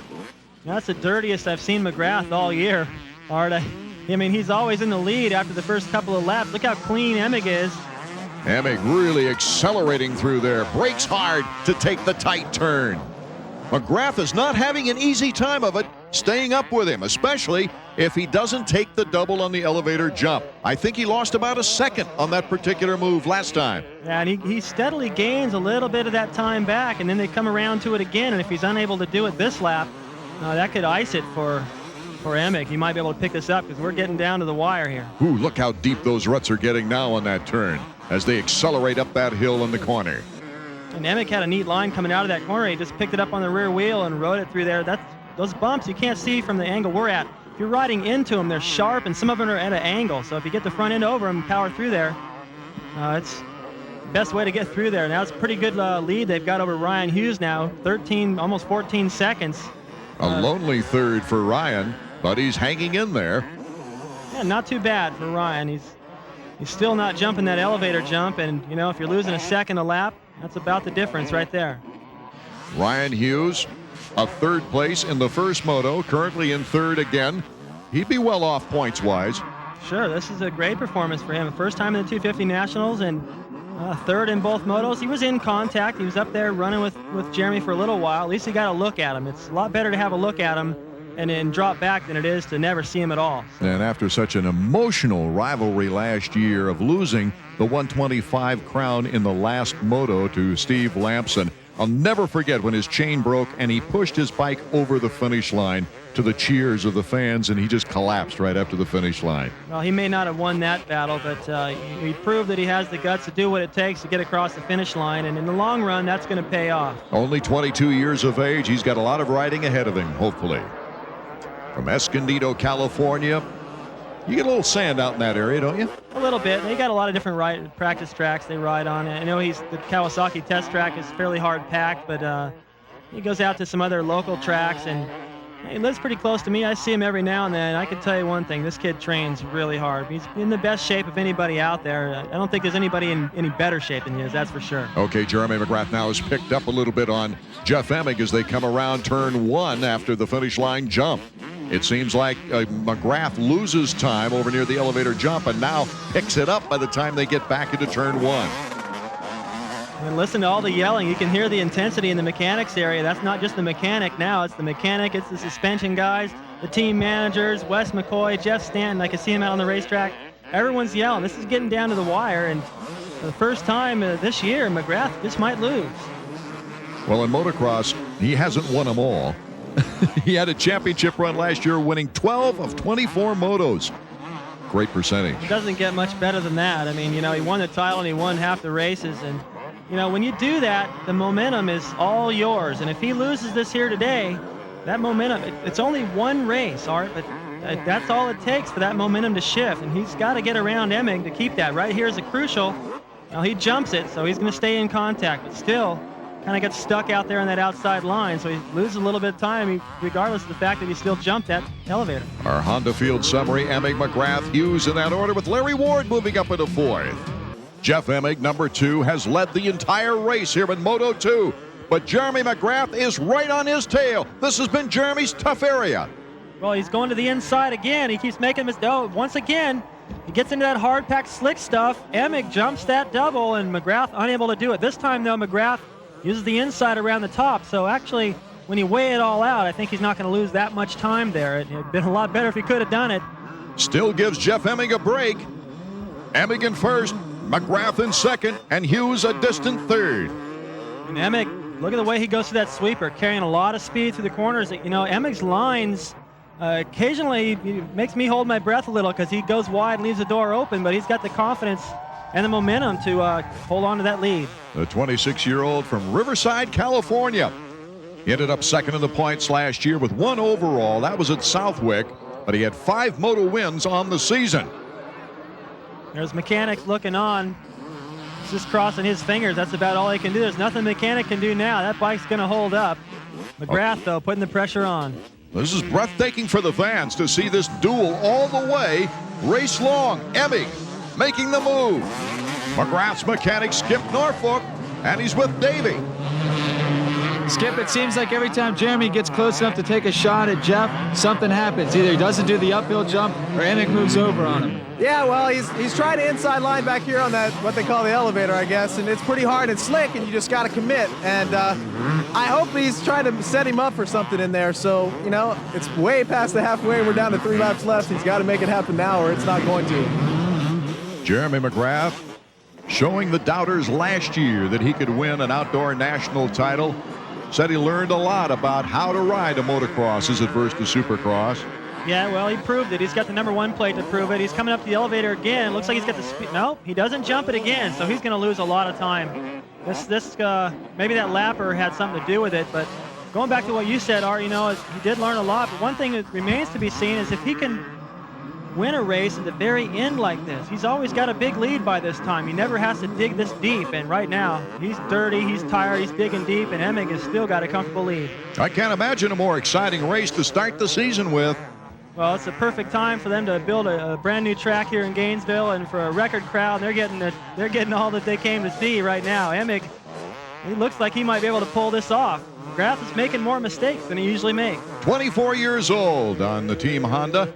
That's the dirtiest I've seen McGrath all year, Art. I mean, he's always in the lead after the first couple of laps. Look how clean Emig is. Emig really accelerating through there. Brakes hard to take the tight turn. McGrath is not having an easy time of it, staying up with him, especially if he doesn't take the double on the elevator jump. I think he lost about a second on that particular move last time. Yeah, and he steadily gains a little bit of that time back, and then they come around to it again, and if he's unable to do it this lap, that could ice it for Emig. He might be able to pick this up because we're getting down to the wire here. Ooh, look how deep those ruts are getting now on that turn as they accelerate up that hill in the corner. And Emig had a neat line coming out of that corner. He just picked it up on the rear wheel and rode it through there. Those bumps you can't see from the angle we're at. If you're riding into them, they're sharp, and some of them are at an angle. So if you get the front end over them and power through there, it's the best way to get through there. Now it's a pretty good lead they've got over Ryan Hughes now, 13, almost 14 seconds. A lonely third for Ryan, but he's hanging in there. Yeah, not too bad for Ryan. He's still not jumping that elevator jump, and you know, if you're losing a second a lap, that's about the difference right there. Ryan Hughes, a 3rd place in the first moto, currently in 3rd again. He'd be well off points-wise. Sure, this is a great performance for him. First time in the 250 Nationals and 3rd in both motos. He was in contact. He was up there running with Jeremy for a little while. At least he got a look at him. It's a lot better to have a look at him and then drop back than it is to never see him at all. And after such an emotional rivalry last year of losing the 125 crown in the last moto to Steve Lampson, I'll never forget when his chain broke and he pushed his bike over the finish line to the cheers of the fans, and he just collapsed right after the finish line. Well, he may not have won that battle, but he proved that he has the guts to do what it takes to get across the finish line, and in the long run, that's going to pay off. Only 22 years of age. He's got a lot of riding ahead of him, hopefully. From Escondido, California. You get a little sand out in that area, don't you? A little bit. They got a lot of different practice tracks they ride on. I know the Kawasaki test track is fairly hard packed, but he goes out to some other local tracks, and he lives pretty close to me. I see him every now and then. I can tell you one thing, this kid trains really hard. He's in the best shape of anybody out there. I don't think there's anybody in any better shape than he is, that's for sure. Okay, Jeremy McGrath now has picked up a little bit on Jeff Emig as they come around turn 1 after the finish line jump. It seems like McGrath loses time over near the elevator jump and now picks it up by the time they get back into turn 1. And listen to all the yelling. You can hear the intensity in the mechanics area. That's not just the mechanic now. It's the mechanic, it's the suspension guys, the team managers, Wes McCoy, Jeff Stanton. I can see him out on the racetrack. Everyone's yelling. This is getting down to the wire, and for the first time this year, McGrath just might lose. Well, in motocross, he hasn't won them all. He had a championship run last year, winning 12 of 24 motos. Great percentage. It doesn't get much better than that. I mean, you know, he won the title and he won half the races, and you know, when you do that, the momentum is all yours. And if he loses this here today, that momentum, it's only one race, Art, but that's all it takes for that momentum to shift. And he's got to get around Emig to keep that. Right here is a crucial. Now he jumps it, so he's going to stay in contact, but still kind of gets stuck out there on that outside line. So he loses a little bit of time, regardless of the fact that he still jumped that elevator. Our Honda Field summary, Emig, McGrath, Hughes in that order, with Larry Ward moving up into 4th. Jeff Emig, number 2, has led the entire race here in Moto 2. But Jeremy McGrath is right on his tail. This has been Jeremy's tough area. Well, he's going to the inside again. He keeps making mistakes. Oh, once again, he gets into that hard-packed slick stuff. Emig jumps that double, and McGrath unable to do it. This time, though, McGrath uses the inside around the top. So actually, when you weigh it all out, I think he's not going to lose that much time there. It would have been a lot better if he could have done it. Still gives Jeff Emig a break. Emig in 1st. McGrath in 2nd, and Hughes a distant 3rd. And Emig, look at the way he goes through that sweeper, carrying a lot of speed through the corners. You know, Emig's lines, occasionally he makes me hold my breath a little because he goes wide and leaves the door open, but he's got the confidence and the momentum to hold on to that lead. The 26-year-old from Riverside, California. He ended up 2nd in the points last year with 1 overall. That was at Southwick, but he had 5 moto wins on the season. There's Mechanic looking on. He's just crossing his fingers. That's about all he can do. There's nothing Mechanic can do now. That bike's going to hold up. McGrath, though, putting the pressure on. This is breathtaking for the fans to see this duel all the way, race long. Emig making the move. McGrath's Mechanic Skip Norfolk, and he's with Davey. Skip, it seems like every time Jeremy gets close enough to take a shot at Jeff, something happens. Either he doesn't do the uphill jump or Emig moves over on him. Yeah, well, he's trying to inside line back here on that, what they call the elevator, I guess, and it's pretty hard and slick, and you just got to commit. And I hope he's trying to set him up for something in there. So, you know, it's way past the halfway. We're down to 3 laps left. He's got to make it happen now, or it's not going to. Jeremy McGrath showing the doubters last year that he could win an outdoor national title. Said he learned a lot about how to ride a motocross as adverse to supercross. Yeah, well, he proved it. He's got the #1 plate to prove it. He's coming up the elevator again. Looks like he's got the speed. No, he doesn't jump it again, so he's going to lose a lot of time. Maybe that lapper had something to do with it, but going back to what you said, Art, you know, he did learn a lot, but one thing that remains to be seen is if he can win a race at the very end like this. He's always got a big lead by this time. He never has to dig this deep, and right now, he's dirty, he's tired, he's digging deep, and Emig has still got a comfortable lead. I can't imagine a more exciting race to start the season with. Well, it's a perfect time for them to build a brand new track here in Gainesville, and for a record crowd, they're getting all that they came to see right now. Emig, he looks like he might be able to pull this off. McGrath is making more mistakes than he usually makes. 24 years old on the Team Honda,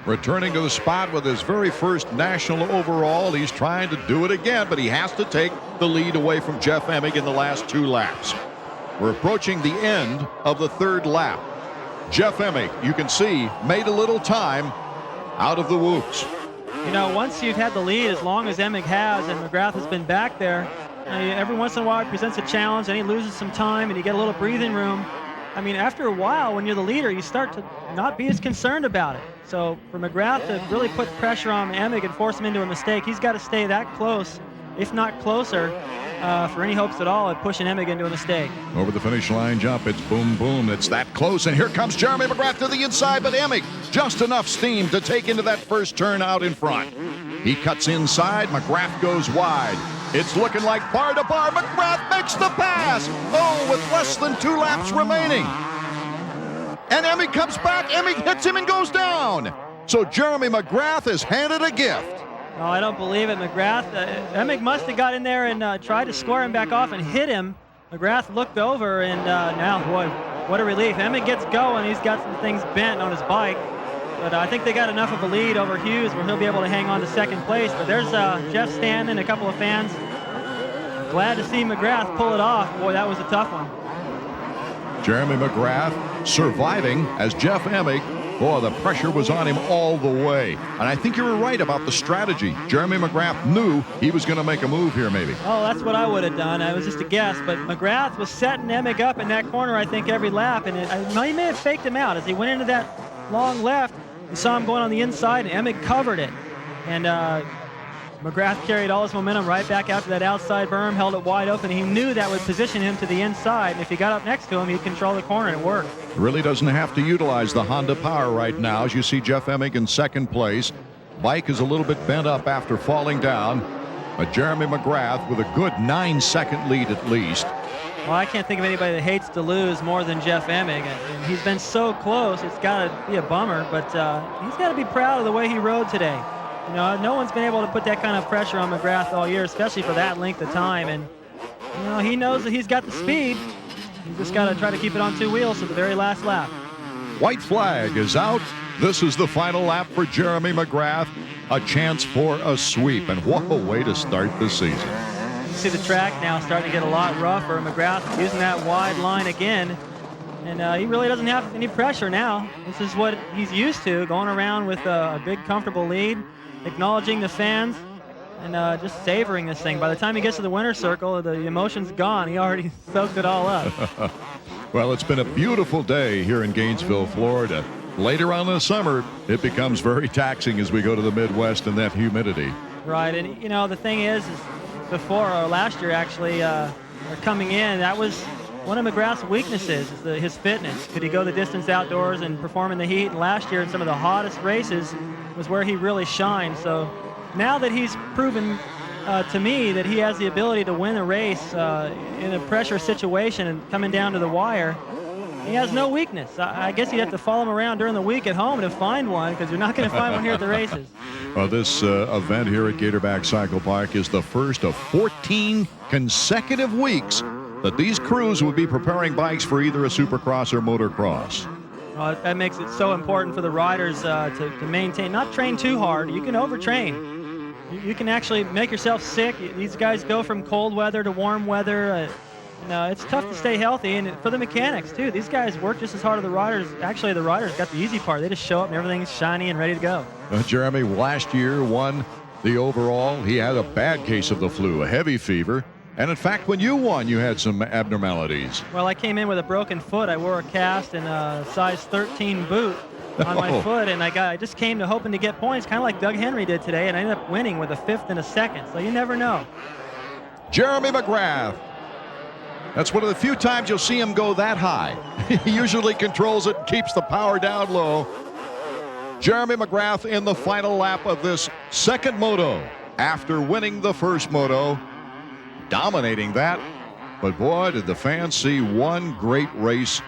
returning to the spot with his very first national overall. He's trying to do it again, but he has to take the lead away from Jeff Emig in the last 2 laps. We're approaching the end of the 3rd lap. Jeff Emig, you can see, made a little time out of the whoops. You know, once you've had the lead as long as Emig has, and McGrath has been back there, every once in a while he presents a challenge and he loses some time and you get a little breathing room. I mean, after a while, when you're the leader, you start to not be as concerned about it. So for McGrath to really put pressure on Emig and force him into a mistake, he's got to stay that close, if not closer, for any hopes at all at pushing Emig into a mistake. Over the finish line jump, it's boom, boom. It's that close, and here comes Jeremy McGrath to the inside, but Emig just enough steam to take into that first turn out in front. He cuts inside, McGrath goes wide. It's looking like bar to bar. McGrath makes the pass. Oh, with less than 2 laps remaining. And Emig comes back. Emig hits him and goes down. So Jeremy McGrath is handed a gift. No, I don't believe it. McGrath, Emig must have got in there and tried to square him back off and hit him. McGrath looked over, and now, boy, what a relief. Emmett gets going. He's got some things bent on his bike. But I think they got enough of a lead over Hughes where he'll be able to hang on to second place. But there's Jeff Stanton, a couple of fans. Glad to see McGrath pull it off. Boy, that was a tough one. Jeremy McGrath surviving as Jeff Emig. Boy, the pressure was on him all the way. And I think you were right about the strategy. Jeremy McGrath knew he was going to make a move here, maybe. Oh, that's what I would have done. It was just a guess. But McGrath was setting Emig up in that corner, I think, every lap. And he may have faked him out as he went into that long left. You saw him going on the inside, and Emig covered it. And McGrath carried all his momentum right back out to that outside berm, held it wide open. He knew that would position him to the inside, and if he got up next to him, he'd control the corner, and it worked. Really doesn't have to utilize the Honda power right now. As you see Jeff Emig in second place. Bike is a little bit bent up after falling down, but Jeremy McGrath with a good 9-second lead at least. Well, I can't think of anybody that hates to lose more than Jeff Emig. And he's been so close, it's got to be a bummer, but he's got to be proud of the way he rode today. You know, no one's been able to put that kind of pressure on McGrath all year, especially for that length of time. And, you know, he knows that he's got the speed. He's just got to try to keep it on two wheels to the very last lap. White flag is out. This is the final lap for Jeremy McGrath. A chance for a sweep, and what a way to start the season. You see the track now starting to get a lot rougher. McGrath using that wide line again. And he really doesn't have any pressure now. This is what he's used to, going around with a big, comfortable lead, acknowledging the fans, and just savoring this thing. By the time he gets to the winner's circle, the emotion's gone. He already soaked it all up. Well, it's been a beautiful day here in Gainesville, Florida. Later on in the summer, it becomes very taxing as we go to the Midwest and that humidity. Right, and you know, the thing is before, or last year actually, or coming in, that was one of McGrath's weaknesses, is his fitness. Could he go the distance outdoors and perform in the heat? And last year in some of the hottest races was where he really shined. So now that he's proven to me that he has the ability to win a race in a pressure situation and coming down to the wire, he has no weakness. I guess you'd have to follow him around during the week at home to find one, because you're not going to find one here at the races. Well, this event here at Gatorback Cycle Park is the first of 14 consecutive weeks that these crews will be preparing bikes for either a Supercross or motocross. Well, that makes it so important for the riders to maintain, not train too hard. You can overtrain. You can actually make yourself sick. These guys go from cold weather to warm weather. It's tough to stay healthy, and for the mechanics too. These guys work just as hard as the riders. Actually, the riders got the easy part. They just show up and everything's shiny and ready to go. Jeremy last year won the overall. He had a bad case of the flu, a heavy fever. And in fact, when you won, you had some abnormalities. Well, I came in with a broken foot. I wore a cast and a size 13 boot on my foot, and I just came to hoping to get points, kind of like Doug Henry did today, and I ended up winning with a 5th and a 2nd. So you never know. Jeremy McGrath. That's one of the few times you'll see him go that high. He usually controls it, keeps the power down low. Jeremy McGrath in the final lap of this second moto after winning the first moto, dominating that. But boy, did the fans see one great race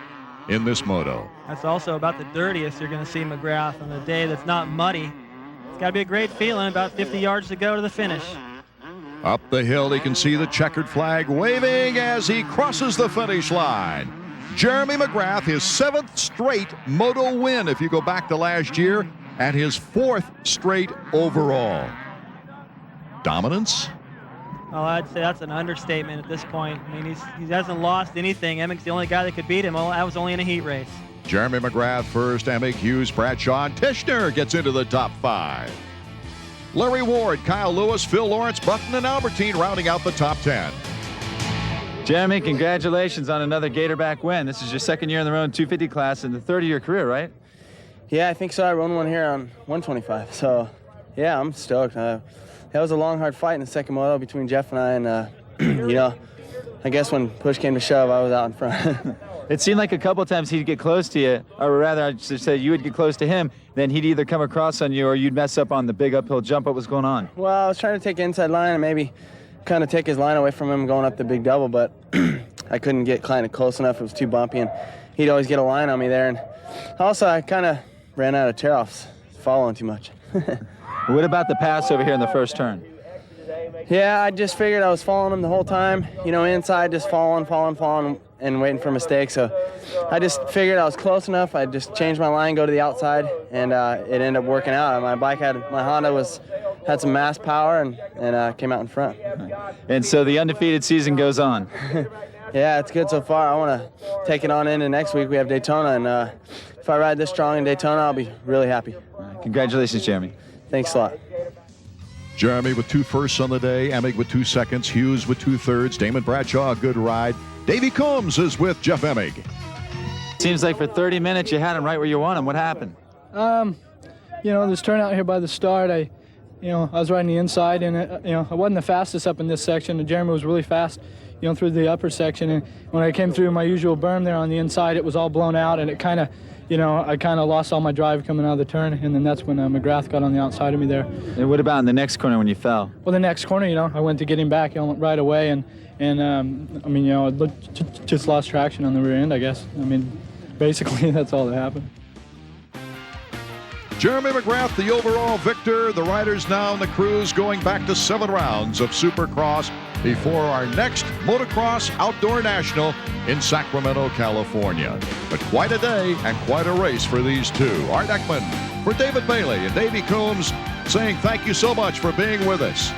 in this moto. That's also about the dirtiest you're going to see McGrath on a day that's not muddy. It's got to be a great feeling, about 50 yards to go to the finish. Up the hill, he can see the checkered flag waving as he crosses the finish line. Jeremy McGrath, his 7th straight moto win, if you go back to last year, and his 4th straight overall. Dominance? Well, I'd say that's an understatement at this point. I mean, he hasn't lost anything. Emig's the only guy that could beat him. Well, that was only in a heat race. Jeremy McGrath first, Emig, Hughes, Bradshaw, and Tishner gets into the top 5. Larry Ward, Kyle Lewis, Phil Lawrence, Button, and Albertine rounding out the top 10. Jeremy, congratulations on another Gatorback win. This is your 2nd year in the row in 250 class and the 3rd of your career, right? Yeah, I think so. I won one here on 125. So, yeah, I'm stoked. That was a long, hard fight in the second moto between Jeff and I. And, you know, I guess when push came to shove, I was out in front. It seemed like a couple of times he'd get close to you, or rather, I should say you would get close to him, then he'd either come across on you or you'd mess up on the big uphill jump. What was going on? Well, I was trying to take inside line and maybe kind of take his line away from him going up the big double, but I couldn't get kind of close enough. It was too bumpy, and he'd always get a line on me there. And also, I kind of ran out of tear-offs, following too much. What about the pass over here in the first turn? Yeah, I just figured I was following him the whole time. You know, inside, just following. and waiting for mistakes. So I just figured I was close enough. I just changed my line, go to the outside, and it ended up working out. My Honda had some mass power and came out in front. And so the undefeated season goes on. Yeah, it's good so far. I want to take it on into next week. We have Daytona, and if I ride this strong in Daytona, I'll be really happy. Congratulations, Jeremy. Thanks a lot. Jeremy with 2 firsts on the day, Emig with 2 seconds, Hughes with 2 thirds, Damon Bradshaw, a good ride. Davey Combs is with Jeff Emig. Seems like for 30 minutes you had him right where you want him. What happened? You know, this turnout here by the start, I was riding the inside, and I wasn't the fastest up in this section, and Jeremy was really fast, through the upper section. And when I came through my usual berm there on the inside, it was all blown out, and it kind of, I kind of lost all my drive coming out of the turn, and then that's when McGrath got on the outside of me there. And what about in the next corner when you fell? Well, the next corner, I went to get him back right away, and I just lost traction on the rear end, I guess. I mean, basically that's all that happened. Jeremy McGrath, the overall victor. The riders now in the cruise going back to 7 rounds of Supercross before our next Motocross Outdoor National in Sacramento, California. But quite a day and quite a race for these two. Art Ekman for David Bailey and Davey Coombs saying thank you so much for being with us.